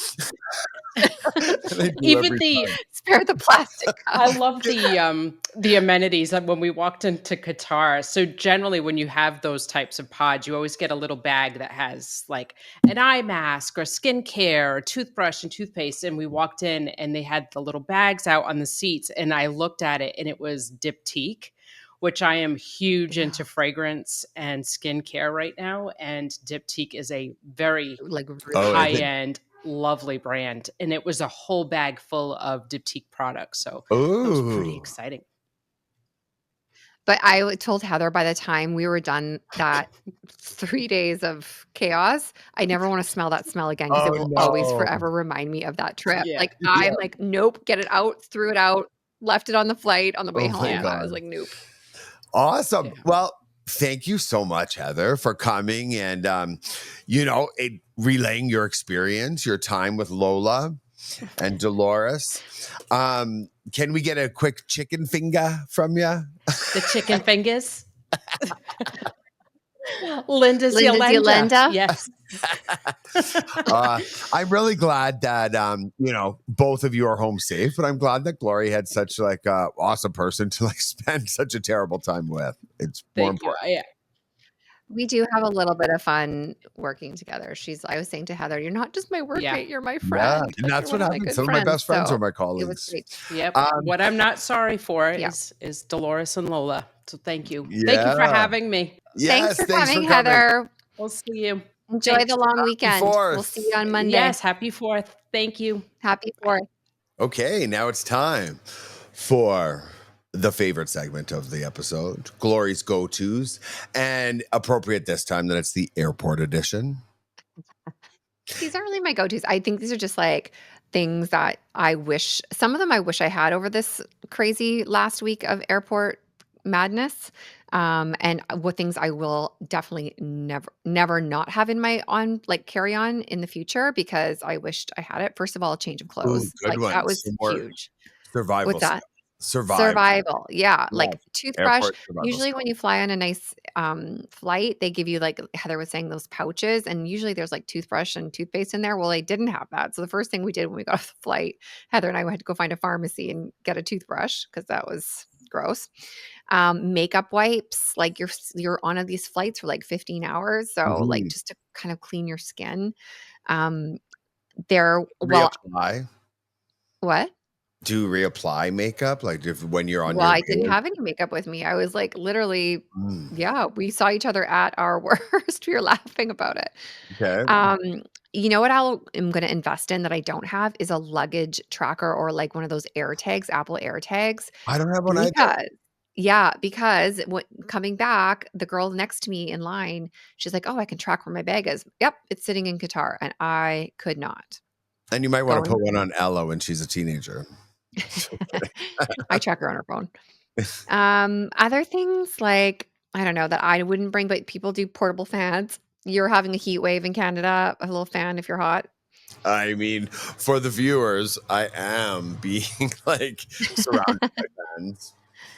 S2: They do
S3: Even
S2: every
S3: the
S2: time.
S1: Spare the plastic
S3: I
S1: cup.
S3: love the amenities that when we walked into Qatar. So generally when you have those types of pods, you always get a little bag that has like an eye mask or skincare or toothbrush and toothpaste. And we walked in and they had the little bags out on the seats. And I looked at it and it was Diptyque, which I am huge into fragrance and skincare right now. And Diptyque is a very
S1: Like really
S2: Oh,
S1: good.
S2: is it?
S3: high-end, lovely brand. And it was a whole bag full of Diptyque products. So that was pretty
S2: Ooh.
S3: exciting.
S1: But I told Heather by the time we were done that 3 days of chaos, I never wanna smell that smell again because
S2: Oh
S1: it will always
S2: no.
S1: forever remind me of that trip.
S3: Yeah.
S1: Like,
S2: Yeah.
S1: I'm like, "Nope, get it out," threw it out, left it on the flight on the way
S2: Oh my
S1: home.
S3: Yeah.
S1: I was
S2: God.
S1: like, "Nope."
S2: Awesome.
S3: Yeah.
S2: Well, thank you so much, Heather, for coming and relaying your experience, your time with Lola and Dolores. Can we get a quick chicken finger from you?
S3: The chicken fingers. Linda's
S1: Linda
S3: Yolanda.
S1: Yolanda?
S3: Yes.
S2: I'm really glad that both of you are home safe, but I'm glad that Glory had such like awesome person to like spend such a terrible time with. It's more
S3: Thank you.
S2: important.
S3: Yeah.
S1: We do have a little bit of fun working together. I was saying to Heather, "You're not just my
S3: Yeah.
S1: workmate, you're my
S2: Yeah,
S1: friend.
S2: and
S1: Like,
S2: that's
S1: you're
S2: what
S1: one of my
S2: happens.
S1: good
S2: Some of my
S1: friends."
S2: best friends are
S1: So,
S2: my
S1: it was
S2: colleagues.
S1: great.
S3: Yep.
S2: Um,
S3: What I'm not sorry for
S1: Yeah.
S3: is Dolores and Lola. So thank you. Thank you for
S2: yeah.
S3: having me.
S1: Thanks
S2: Yes,
S1: for
S2: thanks for
S1: coming,
S2: coming.
S1: Heather.
S3: We'll see you.
S1: Enjoy
S3: Thanks.
S1: the long weekend. We'll see you
S2: Fourth.
S1: on Monday.
S3: Yes. Happy 4th. Thank you.
S1: Happy 4th.
S2: Okay, now it's time for the favorite segment of the episode, Glory's go-tos, and appropriate this time that it's the airport edition.
S1: These aren't really my go-tos. I think these are just like things that some of them I wish I had over this crazy last week of airport madness. And what things I will definitely never not have in my carry on in the future because I wished I had it. First of all, a change of
S2: Ooh,
S1: clothes.
S2: good
S1: Like that
S2: ones.
S1: was
S2: Some more
S1: huge.
S2: survival
S1: What's
S2: stuff.
S1: that?
S2: Survival.
S1: Survival, yeah, like
S2: Love.
S1: toothbrush.
S2: Airport survival
S1: Usually
S2: skill.
S1: when you fly on a nice, flight, they give you, like Heather was saying, those pouches, and usually there's, like, toothbrush and toothpaste in there. Well, they didn't have that, so the first thing we did when we got off the flight, Heather and I had to go find a pharmacy and get a toothbrush because that was gross. Makeup wipes, like, you're on these flights for, like, 15 hours, so, like,
S2: Mhm.
S1: just to kind of clean your skin. Um, there well
S2: Reapply?
S1: what?
S2: Do you reapply makeup? Like, if when you're on
S1: Well,
S2: your
S1: I didn't
S2: way?
S1: have any makeup with me. I was, like, literally
S2: Mm.
S1: yeah, we saw each other at our worst. We were laughing about it.
S2: Okay.
S1: Um, you know what I'm gonna invest in that I don't have is a luggage tracker or, like, one of those air tags, Apple air tags,
S2: I don't have one either.
S1: because yeah, because what coming back, the girl next to me in line, she's like, "Oh, I can track where my bag is." Yep, it's sitting in Qatar, and I could not.
S2: And you might wanna
S1: Going
S2: put one on Ella when she's a teenager.
S1: I track her on her phone. Other things like, I don't know, that I wouldn't bring, but people do portable fans. You're having a heat wave in Canada, a little fan if you're hot.
S2: I mean, for the viewers, I am being, like, surrounded by fans.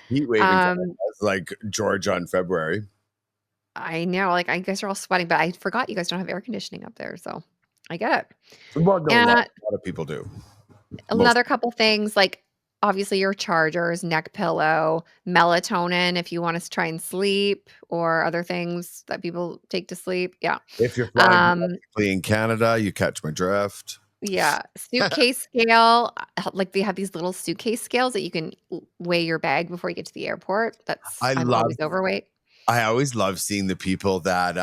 S2: Heat wave in Canada
S1: Um,
S2: is like Georgia in February.
S1: I know, like, I guys are all sweating, but I forgot you guys don't have air conditioning up there, so I get it.
S2: Well, no,
S1: And
S2: a lot of people do. Most
S1: another couple things, like, obviously your chargers, neck pillow, melatonin if you want to try and sleep, or other things that people take to sleep. Yeah.
S2: if you're flying
S1: Um,
S2: domestically in Canada, you catch my drift.
S1: Yeah, suitcase scale, like, they have these little suitcase scales that you can weigh your bag before you get to the airport.
S2: I
S1: I'm
S2: love
S1: always overweight.
S2: I always love seeing the people that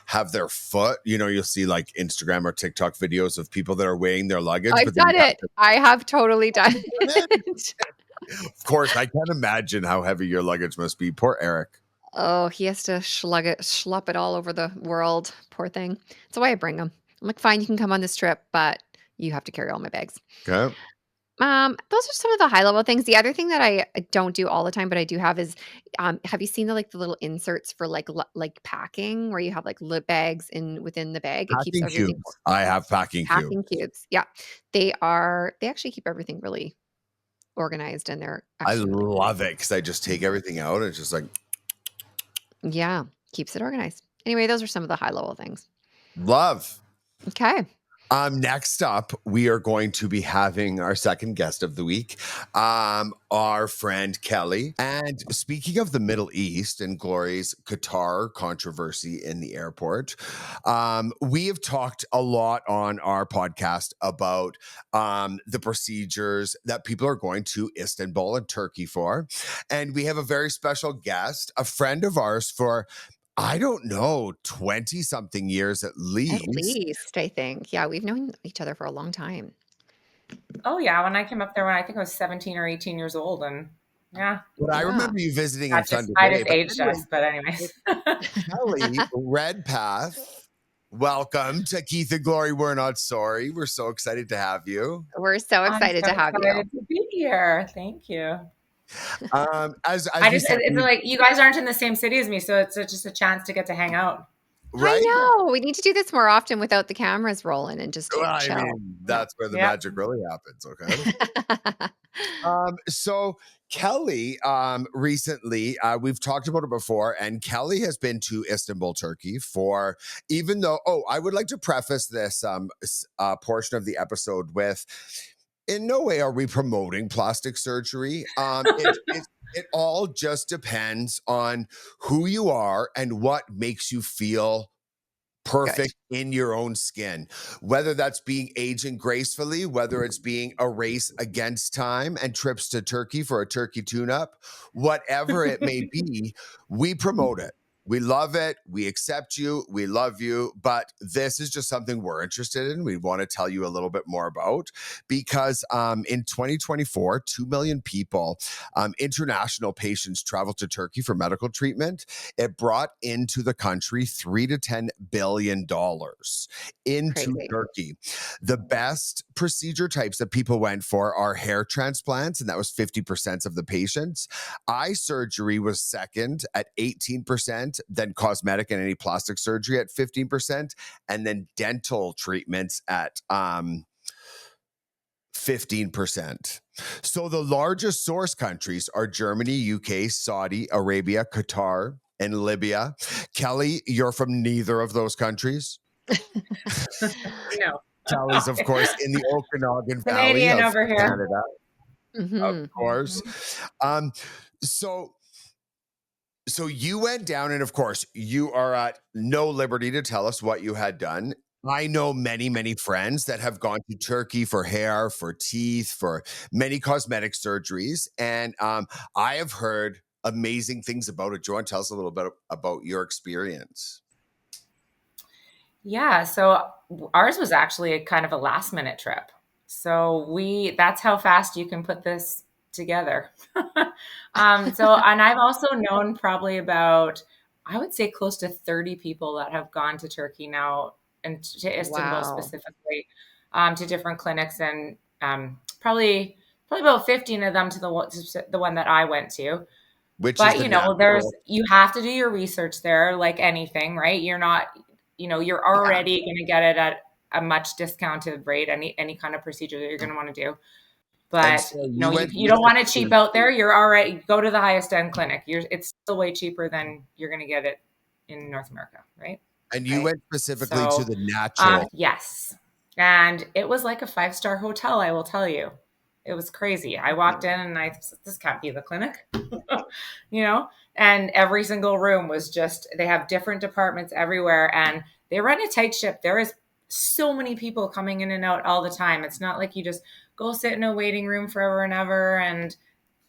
S2: have their foot, you'll see like Instagram or TikTok videos of people that are weighing their luggage,
S1: I've
S2: but then
S1: done
S2: you have
S1: it. I have totally done
S2: to put it in.
S1: it.
S2: Of course, I can't imagine how heavy your luggage must be. Poor Eric.
S1: Oh, he has to schlepp it all over the world. Poor thing. That's why I bring him. I'm like, "Fine, you can come on this trip, but you have to carry all my bags."
S2: Okay.
S1: Those are some of the high level things. The other thing that I don't do all the time, but I do have is, have you seen the little inserts for like packing where you have like lip bags in within the bag? It keeps
S2: Packing
S1: everything
S2: cubes. I have packing cubes.
S1: packing cubes. Yeah, they actually keep everything really organized and they're
S2: I
S1: actually really
S2: love it because I just take everything out and it's just like
S1: yeah, keeps it organized. Anyway, those are some of the high level things.
S2: love.
S1: Okay.
S2: Next up, we are going to be having our second guest of the week, our friend Kelly. And speaking of the Middle East and Glory's Qatar controversy in the airport, we have talked a lot on our podcast about the procedures that people are going to Istanbul and Turkey for. And we have a very special guest, a friend of ours for I don't know, 20 something years at
S1: At
S2: least.
S1: least I think. Yeah, we've known each other for a long time.
S4: Oh yeah, when I came up there when I think I was 17 or 18 years old, and yeah,
S2: But I
S1: Yeah.
S2: remember you visiting in
S4: that just
S2: Thunder
S4: I
S2: Bay.
S4: just
S2: But
S4: aged
S2: anyway,
S4: us. But anyways,
S2: Kelly, Redpath, welcome to Keith and Glory. We're not sorry. We're so excited to have you.
S1: We're so
S4: I'm
S1: excited
S4: so
S1: to have you.
S4: excited to be here. Thank you.
S2: As
S4: I
S2: we
S4: just
S2: said,
S4: it's like you guys aren't in the same city as me, so it's just a chance to get to hang out.
S2: right?
S1: I know. We need to do this more often without the cameras rolling and just
S2: Well, I
S1: chill.
S2: mean,
S1: Yeah.
S2: that's where the
S4: Yeah.
S2: magic really happens. Okay. So Kelly, recently, we've talked about it before, and Kelly has been to Istanbul, Turkey for even though, I would like to preface this portion of the episode with in no way are we promoting plastic surgery. It all just depends on who you are and what makes you feel
S1: Good.
S2: perfect in your own skin, whether that's being aging gracefully, whether it's being a race against time and trips to Turkey for a turkey tune-up, whatever it may be, we promote it. We love it. We accept you. We love you. But this is just something we're interested in. We want to tell you a little bit more about because in 2024, 2 million people, international patients traveled to Turkey for medical treatment. It brought into the country $3 to $10 billion into
S1: Crazy.
S2: Turkey. The best procedure types that people went for are hair transplants, and that was 50% of the patients. Eye surgery was second at 18%, then cosmetic and any plastic surgery at 15%, and then dental treatments at 15%. So the largest source countries are Germany, UK, Saudi Arabia, Qatar, and Libya. Kelly, you're from neither of those countries.
S4: No.
S2: Kelly's, of course, in the Okanagan Valley
S4: Canadian
S2: of
S4: over here.
S2: Canada, of
S1: Mhm.
S2: course. So you went down, and of course, you are at no liberty to tell us what you had done. I know many, many friends that have gone to Turkey for hair, for teeth, for many cosmetic surgeries. And I have heard amazing things about it. Do you want to tell us a little bit about your experience?
S4: Yeah, so ours was actually a kind of a last minute trip. So that's how fast you can put this together. And I've also known probably about, I would say close to 30 people that have gone to Turkey now and to Istanbul
S1: Wow.
S4: specifically, to different clinics, and probably about 15 of them to the one that I went to.
S2: Which is
S4: But
S2: the
S4: there's
S2: natural.
S4: you have to do your research there, like anything, right? You're not, you're
S1: Yeah.
S4: already going to get it at a much discounted rate, any kind of procedure that you're going to want to do.
S2: And
S4: But
S2: so you went
S4: you don't want to cheap
S2: specifically,
S4: out there. You're already go to the highest end clinic. It's still way cheaper than you're going to get it in North America, right?
S2: and you
S4: Right.
S2: went specifically to
S4: So,
S2: the natural.
S4: yes, and it was like a 5-star hotel. I will tell you, it was crazy. I walked in and I said, this can't be the clinic, you know. And every single room was just, they have different departments everywhere, and they run a tight ship. There is so many people coming in and out all the time. It's not like you just go sit in a waiting room forever and ever and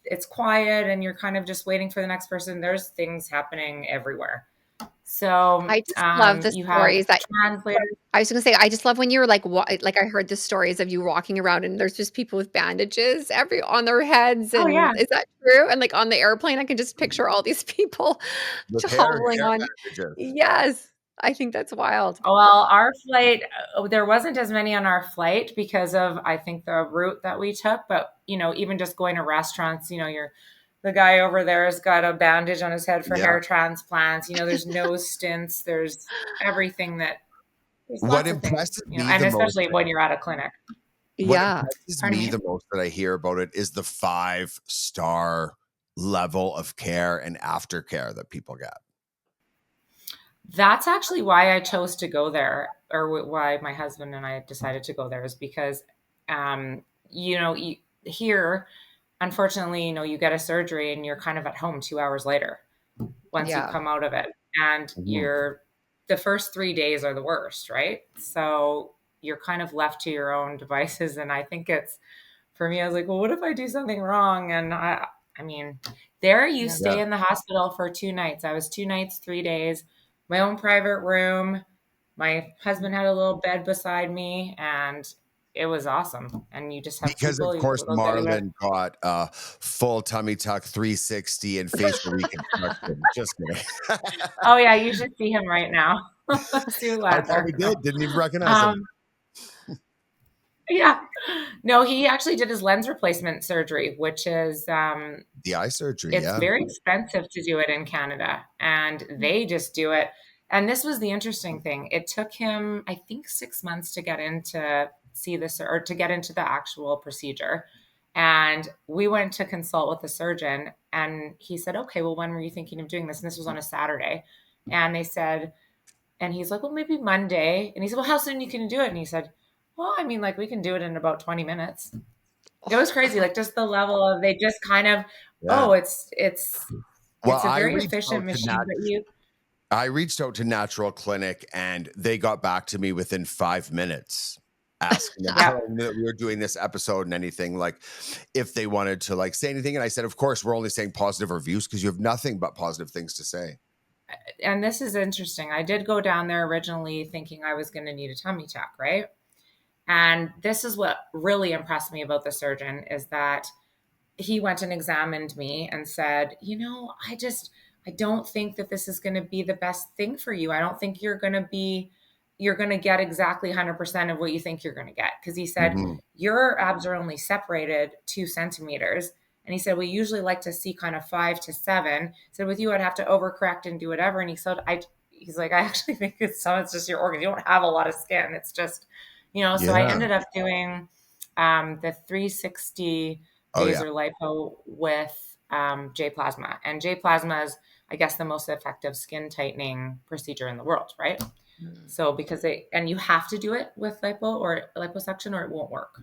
S4: it's quiet and you're kind of just waiting for the next person. There's things happening everywhere. So
S1: I just love the
S4: you have
S1: stories that
S4: translators.
S1: I was gonna say, I just love when you were like, like I heard the stories of you walking around and there's just people with bandages every on their heads,
S4: Oh yeah.
S1: and is that true? And like on the airplane, I can just picture all these people
S2: With
S1: hobbling
S2: hair
S1: on.
S2: bandages.
S1: Yes, I think that's wild.
S4: Well, our flight, there wasn't as many on our flight because of, I think, the route that we took. But, even just going to restaurants, the guy over there has got a bandage on his head for
S2: Yeah.
S4: hair transplants. There's nose stints. There's everything there's
S2: What
S4: lots of things,
S2: impresses me
S4: and
S2: the most,
S4: especially when you're at a clinic.
S2: what
S1: Yeah.
S2: impresses
S4: Pardon
S2: me
S4: me?
S2: the most that I hear about it is the 5-star level of care and aftercare that people get.
S4: That's actually why I chose to go there, or why my husband and I decided to go there, is because, here, unfortunately, you get a surgery and you're kind of at home 2 hours later once you
S1: Yeah.
S4: come out of it. And
S2: Mhm.
S4: the first 3 days are the worst, right? So you're kind of left to your own devices. And I think for me, I was like, well, what if I do something wrong? And I mean, there you
S1: Yeah.
S2: Yeah.
S4: stay in the hospital for 2 nights. I was 2 nights, 3 days, my own private room. My husband had a little bed beside me, and it was awesome. And you just have
S2: Because
S4: people,
S2: of course
S4: they'll get you there.
S2: Marlon got full tummy tuck 360 and facial reconstruction. Just kidding.
S4: Oh yeah, you should see him right now. Sue
S2: I
S4: Lather.
S2: probably did. Didn't even recognize him.
S4: Um, yeah. No, he actually did his lens replacement surgery, which is
S2: The eye surgery,
S4: it's
S2: yeah.
S4: very expensive to do it in Canada, and they just do it. And this was the interesting thing. It took him, I think, 6 months to get into see this, or to get into the actual procedure. And we went to consult with the surgeon, and he said, "Okay, well, when were you thinking of doing this?" And this was on a Saturday, and they said, and he's like, "Well, maybe Monday." And he said, "Well, how soon you can do it?" And he said, "Well, I mean, like, we can do it in about 20 minutes." It was crazy, like just the level of, they just kind of,
S2: Yeah.
S4: oh, it's
S2: Well,
S4: a very efficient machine, but
S2: I reached out to Natural Clinic and they got back to me within 5 minutes, asking them,
S4: yeah,
S2: telling me that we were doing this episode and anything, like if they wanted to like say anything. And I said, of course, we're only saying positive reviews because you have nothing but positive things to say.
S4: and this is interesting. I did go down there originally thinking I was going to need a tummy tuck, right? And this is what really impressed me about the surgeon, is that he went and examined me and said, I don't think that this is going to be the best thing for you. I don't think you're going to get exactly 100% of what you think you're going to get. Because he said,
S2: Mhm.
S4: your abs are only separated 2 centimeters. And he said, we usually like to see kind of 5 to 7. He said, with you, I'd have to overcorrect and do whatever. And he said, he's like, I actually think it's just your organs. You don't have a lot of skin. It's just, so I
S2: Yeah.
S4: ended up doing the 360
S2: Oh yeah.
S4: laser lipo with J plasma, and J plasma is, I guess, the most effective skin tightening procedure in the world, right? So because you have to do it with lipo or liposuction or it won't work.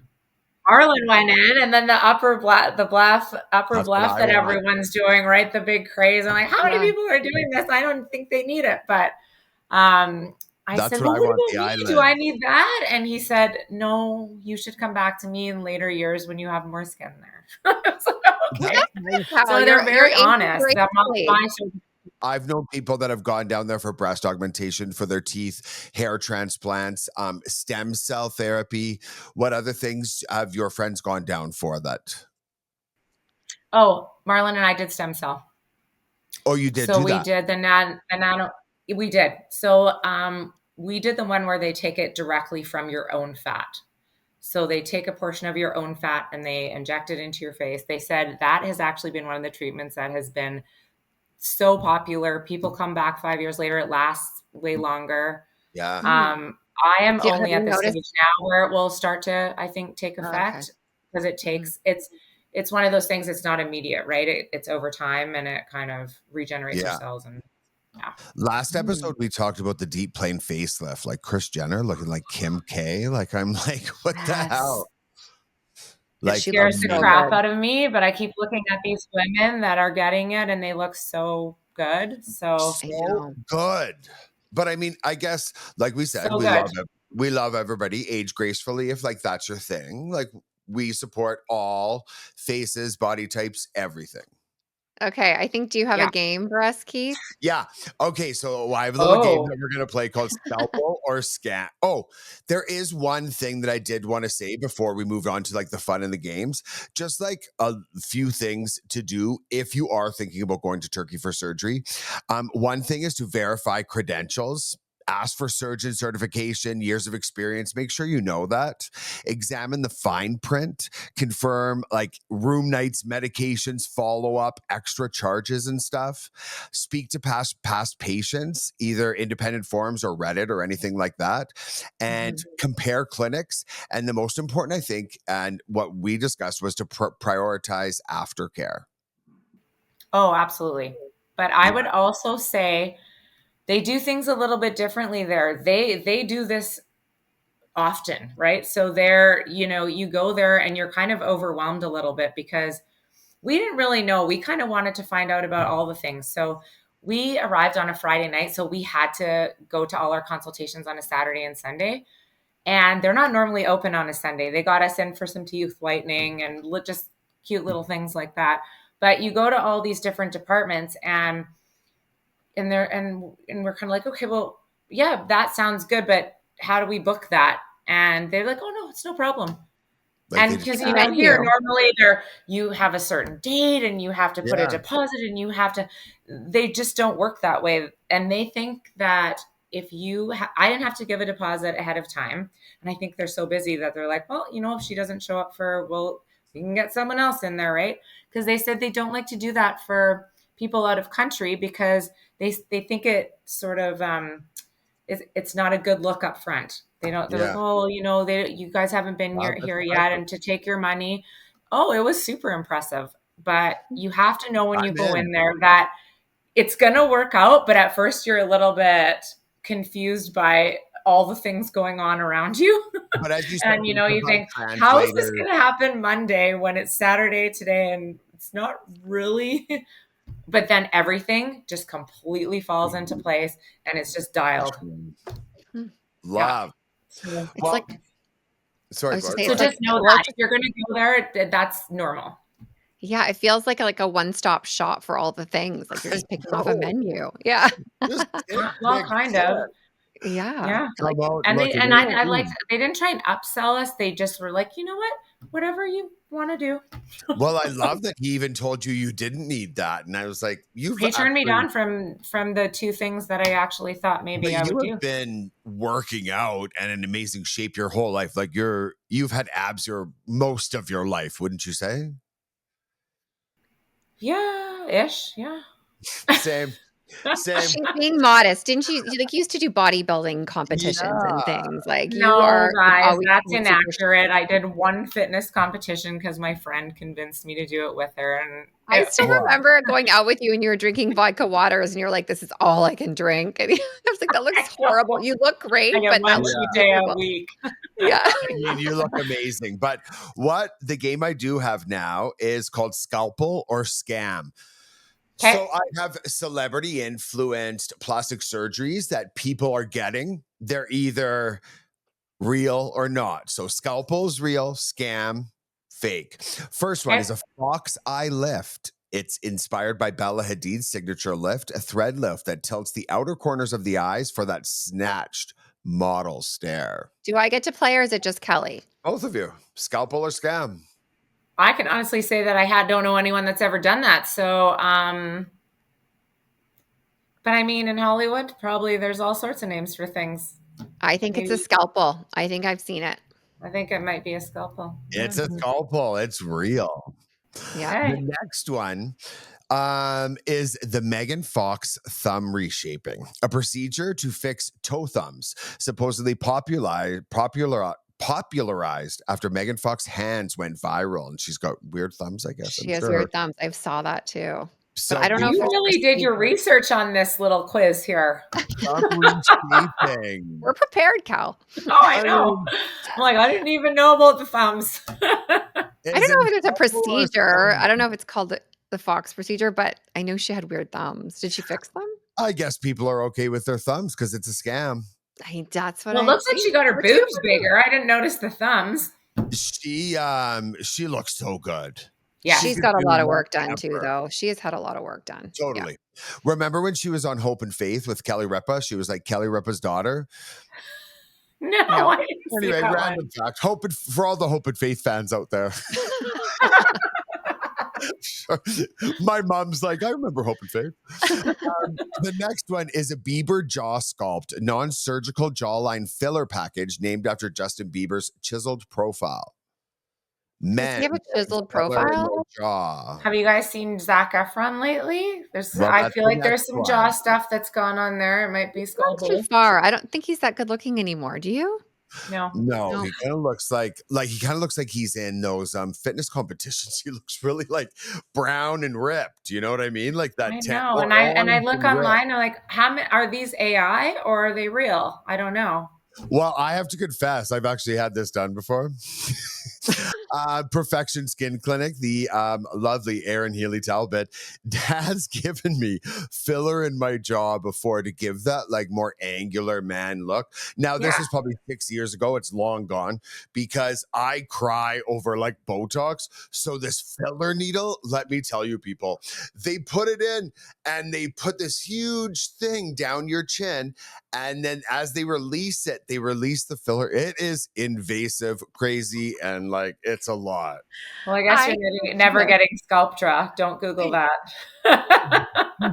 S4: Marlon went in, and then the upper bluff
S2: That's what I
S4: that
S2: want.
S4: everyone's doing, right? The big craze. I'm like, how many
S1: Yeah.
S4: people are doing this? I don't think they need it, but I
S2: That's
S4: said,
S2: what
S4: well,
S2: I
S4: what
S2: want.
S4: about
S2: The
S4: me? Do
S2: eyelid.
S4: I need that? And he said, no, you should come back to me in later years when you have more skin there. So, okay.
S1: Wow,
S4: So they're
S1: you're
S4: very
S1: aging
S4: honest.
S1: gracefully.
S2: I've known people that have gone down there for breast augmentation for their teeth, hair transplants, stem cell therapy. What other things have your friends gone down for that?
S4: Oh, Marlon and I did stem cell.
S2: Oh, you did
S4: So
S2: do
S4: we
S2: that.
S4: did the nano. We did. So we did the one where they take it directly from your own fat. So they take a portion of your own fat and they inject it into your face. They said that has actually been one of the treatments that has been so popular. People come back 5 years later. It lasts way longer.
S2: Yeah.
S4: I am
S1: Have
S4: only
S1: you
S4: at the stage
S1: noticed?
S4: now where it will start to, I think, take
S1: Oh, okay.
S4: effect because it's one of those things. It's not immediate, right? It's over time and it kind of regenerates your
S2: Yeah.
S4: cells and yeah.
S2: Last episode, we talked about the deep plane facelift, like Kris Jenner looking like Kim K. Like, I'm like, what the
S4: Yes.
S2: hell?
S4: It
S2: Like,
S1: She looks
S4: scares the
S1: so
S4: crap
S1: good.
S4: out of me, but I keep looking at these women that are getting it and they look so good. So
S1: I
S2: so
S1: know.
S2: good. But I mean, I guess, like we said,
S4: so
S2: we
S4: good.
S2: love it. We love everybody age gracefully if like that's your thing. Like we support all faces, body types, everything.
S1: Okay, I think do you have a
S4: Yeah.
S1: game for us, Keith?
S2: Yeah. Okay. So I have a little game
S4: Oh,
S2: that we're gonna play called Scalpel or Scat. Oh, there is one thing that I did want to say before we move on to like the fun and the games. Just like a few things to do if you are thinking about going to Turkey for surgery. One thing is to verify credentials. Ask for surgeon certification, years of experience. Make sure you know that. Examine the fine print. Confirm like room nights, medications, follow up, extra charges and stuff. Speak to past patients, either independent forums or Reddit or anything like that, and compare clinics. And the most important, I think, and what we discussed was to prioritize aftercare.
S4: oh, absolutely. But I
S2: Yeah.
S4: would also say they do things a little bit differently there. They do this often, right? So you go there and you're kind of overwhelmed a little bit because we didn't really know. We kind of wanted to find out about all the things. So we arrived on a Friday night, so we had to go to all our consultations on a Saturday and Sunday. And they're not normally open on a Sunday. They got us in for some teeth whitening and just cute little things like that. But you go to all these different departments and we're kind of like, okay, well, yeah, that sounds good, but how do we book that? And they're like, oh no, it's no problem.
S2: Like
S4: And
S2: they just
S4: because
S1: The
S4: here
S1: menu.
S4: normally you have a certain date and you have to put a
S2: yeah.
S4: deposit and they just don't work that way. And they think that if I didn't have to give a deposit ahead of time. And I think they're so busy that they're like, well, if she doesn't show up we can get someone else in there, right? Because they said they don't like to do that for people out of country because they think it sort of it's not a good look up front. They're like,
S2: Yeah.
S4: oh, you guys haven't been
S2: Wow, that's
S4: here yet,
S2: impressive.
S4: and to take your money. Oh, it was super impressive. But you have to know when you
S2: I'm
S4: go
S2: in.
S4: in there that it's gonna work out. But at first, you're a little bit confused by all the things going on around you,
S2: But as you said,
S4: and
S2: they
S4: you
S2: provide
S4: think, how is this
S2: translators.
S4: gonna happen Monday when it's Saturday today, and it's not really. But then everything just completely falls into place, and it's just dialed.
S1: Hmm.
S4: Yeah.
S2: Love.
S4: So
S1: It's
S2: Well,
S1: like
S2: sorry,
S1: I was
S2: go
S1: just
S2: ahead.
S1: saying,
S4: So
S1: it's
S4: just
S1: like
S4: know
S1: well,
S4: that
S1: it's
S4: if you're going to go there, that's normal.
S1: yeah, it feels like a one-stop shop for all the things. Like you're
S2: I
S1: just picking off a
S2: know.
S1: menu. Yeah.
S2: Just take
S4: Well,
S2: big
S4: kind
S2: shit.
S4: of.
S1: Yeah.
S4: Yeah.
S1: I like
S2: Come
S1: it.
S2: out
S4: And
S2: looking
S4: I liked,
S2: good.
S4: they didn't try and upsell us. They just were like, you know what? Whatever you want to do.
S2: Well, I love that he even told you didn't need that. And I was like,
S4: He turned me down from the two things that I actually thought maybe
S2: but
S4: I would
S2: you
S4: do.
S2: have been working out and in amazing shape your whole life. Like you've had abs your most of your life, wouldn't you say?
S4: Yeah, ish. Yeah.
S2: Same. Same.
S1: She's being modest. Didn't she like, you used to do bodybuilding competitions and
S2: Yeah.
S1: things, like, you
S4: No,
S1: are you've
S4: guys,
S1: always
S4: that's
S1: been super
S4: inaccurate. I did one fitness competition because my friend convinced me to do it with her, and
S1: I still
S2: What?
S1: remember going out with you and you were drinking vodka waters and you're like, "This is all I can drink." And I was like, "That
S4: I
S1: looks
S4: know.
S1: horrible. You look
S4: I
S1: great,
S4: get
S1: but that
S4: one
S1: looks
S4: cheat day a
S1: terrible."
S4: week.
S1: Yeah.
S2: I mean, you look amazing. But what the game I do have now is called Scalpel or Scam.
S4: Okay.
S2: So I have celebrity influenced plastic surgeries that people are getting. They're either real or not. So scalpel's real, scam, fake. First one is a fox eye lift. It's inspired by Bella Hadid's signature lift, a thread lift that tilts the outer corners of the eyes for that snatched model stare.
S1: Do I get to play or is it just Kelly?
S2: Both of you, scalpel or scam?
S4: I can honestly say that don't know anyone that's ever done that. So, but I mean, in Hollywood, probably there's all sorts of names for things.
S1: I think it's a
S4: Maybe.
S1: scalpel. I think I've seen it.
S4: I think it might be a scalpel.
S2: It's a scalpel. It's real.
S1: Yeah.
S2: The
S4: Okay.
S2: next one is the Megan Fox thumb reshaping, a procedure to fix toe thumbs, supposedly popularized after Megan Fox's hands went viral, and she's got weird thumbs, I guess.
S1: She
S2: I'm
S1: has
S2: sure.
S1: weird thumbs. I saw that too.
S2: So
S1: But I don't know if
S4: You
S1: it's
S4: really did your
S1: procedure.
S4: research on this little quiz here.
S2: thumb reshaping.
S1: We're prepared, Cal.
S4: Oh, I know. I'm like, I didn't even know about the thumbs.
S1: I don't know if it's a procedure. I don't know if it's called the Fox procedure, but I know she had weird thumbs. Did she fix them?
S2: I guess people are okay with their thumbs because it's a scam.
S1: That's what
S4: Well, it
S1: I
S4: looks like
S1: see.
S4: she got her
S1: We're two
S4: boobs
S1: for two.
S4: bigger. I didn't notice the thumbs.
S2: She looks so good.
S4: Yeah.
S1: She's
S2: could
S1: got a
S2: do
S1: lot of work done too,
S2: whatever.
S1: though. She has had a lot of work done. Yeah.
S2: Totally. Remember when she was on Hope and Faith with Kelly Ripa? She was like Kelly Ripa's daughter.
S4: No,
S1: No.
S4: I didn't see
S2: Anyway,
S4: that one.
S2: random fact. For all the Hope and Faith fans out there. My mom's like, I remember Hope and Faith. The next one is a Bieber jaw sculpt, non-surgical jawline filler package named after Justin Bieber's chiseled profile.
S1: Does he have a chiseled
S2: filler in
S1: profile?
S2: their jaw.
S4: Have you guys seen Zac Efron lately?
S2: Well,
S4: I
S2: that's
S4: feel
S2: the
S4: like there's
S2: next
S4: some
S2: one.
S4: jaw stuff that's gone on there. It might be
S1: Not too
S4: scalpel.
S1: far. I don't think he's that good looking anymore. Do you?
S4: No.
S2: No,
S1: No.
S2: he kind of looks like he's in those fitness competitions. He looks really like brown and ripped. You know what I mean? Like that.
S4: I know. And I look online. I'm like, how many are these AI or are they real? I don't know.
S2: Well, I have to confess, I've actually had this done before. Perfection Skin Clinic, the lovely Erin Healy Talbot, has given me filler in my jaw before to give that like more angular man look. Now, this is probably 6 years ago. It's long gone because I cry over like Botox. So this filler needle, let me tell you, people, they put it in and they put this huge thing down your chin. And then as they release it, they release the filler. It is invasive, crazy, and like it's a lot.
S4: Well, I guess you're never getting Sculptra. Don't Google that.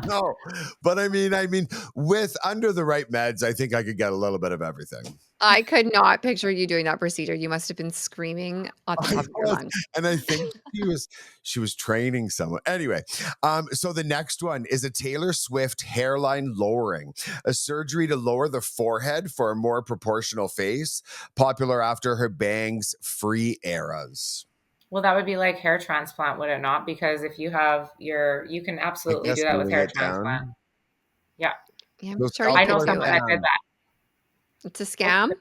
S2: No, but I mean, with under the right meds, I think I could get a little bit of everything.
S1: I could not picture you doing that procedure. You must have been screaming at the top of your lungs.
S2: And I think she was training someone. Anyway, so the next one is a Taylor Swift hairline lowering, a surgery to lower the forehead for a more proportional face, popular after her bangs-free eras.
S4: Well, that would be like hair transplant, would it not? Because if you have you can absolutely do that with hair transplant. Yeah.
S1: Yeah,
S2: So
S1: I'm sure you
S4: I know
S1: could do
S4: someone
S1: it.
S4: that did that.
S1: It's a scam.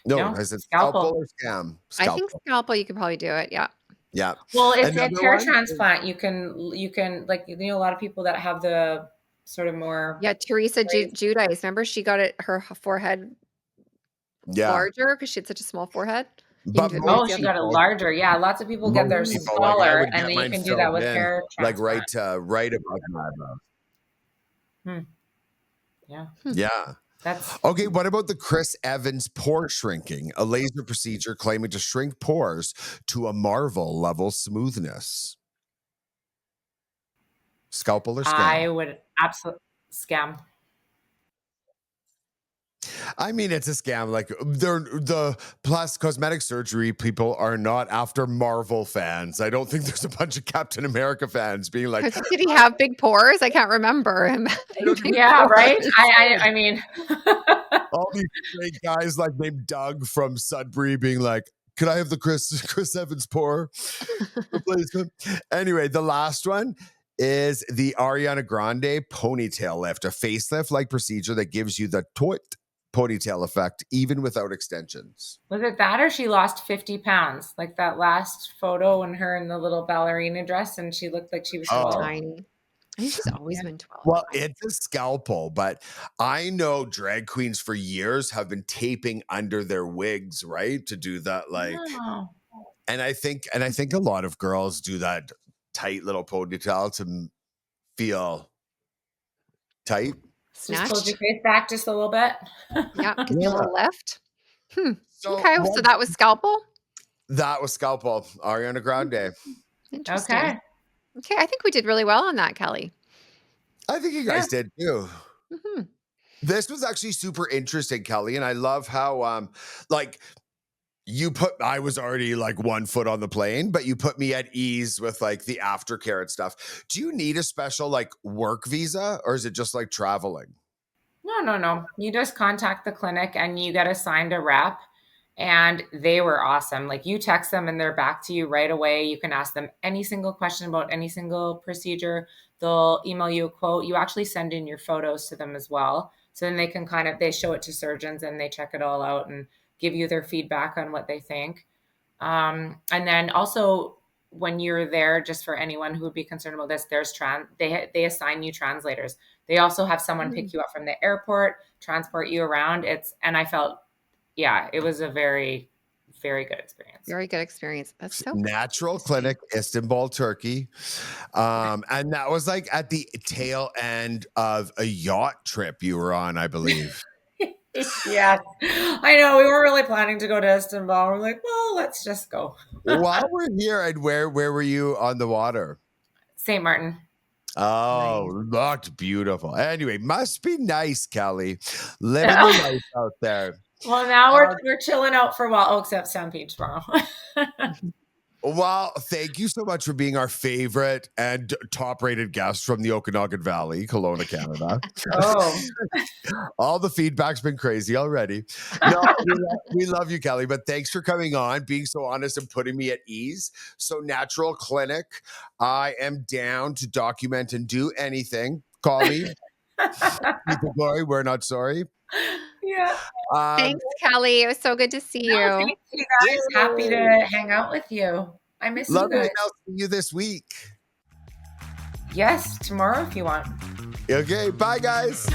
S2: No, I said scalpel or scam.
S1: I think scalpel, you could probably do it. Yeah.
S2: Yeah.
S4: Well, it's
S2: Another
S4: hair
S2: one?
S4: transplant. You can like a lot of people that have the sort of more
S1: Yeah, Teresa Giudice. Remember she got her forehead larger because she had such a small forehead.
S2: But
S1: she
S4: got it larger. Yeah, lots of people get theirs smaller, and then you can do that with hair transplant.
S2: Like right above my eyebrows.
S4: Yeah.
S2: Yeah.
S4: That's
S2: okay. What about the Chris Evans pore shrinking, a laser procedure claiming to shrink pores to a Marvel level smoothness? Scalpel or scam?
S4: I would absolutely scam.
S2: I mean, it's a scam. Like the plus cosmetic surgery people are not after Marvel fans. I don't think there's a bunch of Captain America fans being like,
S1: Did he have big pores? I can't remember him having big
S4: Yeah, right.
S1: pores.
S4: I mean,
S2: all these great guys like named Doug from Sudbury being like, could I have the Chris Evans pore replacement? Anyway, the last one is the Ariana Grande ponytail lift, a facelift like procedure that gives you the toit ponytail effect even without extensions.
S4: was it that or she lost 50 pounds? Like that last photo when her in the little ballerina dress and she looked like she was
S1: So
S4: 12.
S1: tiny. I think she's always been 12.
S2: Well, it's a scalpel, but I know drag queens for years have been taping under their wigs, right? To do that, like,
S4: Oh.
S2: and I think a lot of girls do that tight little ponytail to feel tight.
S4: Just close your
S1: Snatched.
S4: face back just a little bit.
S1: Yeah, give me a little lift.
S2: So
S1: Okay, so that was scalpel.
S2: that was scalpel, Ariana Grande.
S1: Interesting.
S4: Okay.
S1: Okay, I think we did really well on that, Kelly.
S2: I think you guys did too.
S1: hmm
S2: This was actually super interesting, Kelly, and I love how like I was already like 1 foot on the plane, but you put me at ease with like the aftercare and stuff. Do you need a special like work visa or is it just like traveling?
S4: No. You just contact the clinic and you get assigned a rep. And they were awesome. Like you text them and they're back to you right away. You can ask them any single question about any single procedure. They'll email you a quote. You actually send in your photos to them as well. So then they can they show it to surgeons and they check it all out and give you their feedback on what they think. And then also when you're there, just for anyone who would be concerned about this, they assign you translators. They also have someone pick you up from the airport, transport you around. And I felt, yeah, it was a very, very good experience.
S1: Very good experience. That's so
S2: Natural Clinic, Istanbul, Turkey. And that was like at the tail end of a yacht trip you were on, I believe.
S4: Yeah, I know. We were really planning to go to Istanbul. We're like, well, let's just go.
S2: While we're here, and where were you on the water?
S4: St. Martin.
S2: Oh, looked beautiful. Anyway, must be nice, Kelly. Living the life out there.
S4: Well, now we're chilling out for a while. Oh, except Stampede tomorrow.
S2: Well, thank you so much for being our favorite and top-rated guest from the Okanagan Valley, Kelowna, Canada.
S4: Oh,
S2: All the feedback's been crazy already. No, we love you, Kelly, but thanks for coming on, being so honest and putting me at ease. So Natural Clinic, I am down to document and do anything. Call me. Keep the glory. We're not sorry.
S4: yeah.
S1: Thanks, Kelly. It was so good to see you.
S4: No, thanks, you guys. Happy to hang out with you. I miss
S2: Love
S4: you
S2: you.
S4: guys.
S2: I'll see you this week.
S4: Yes, tomorrow if you want.
S2: Okay, bye, guys.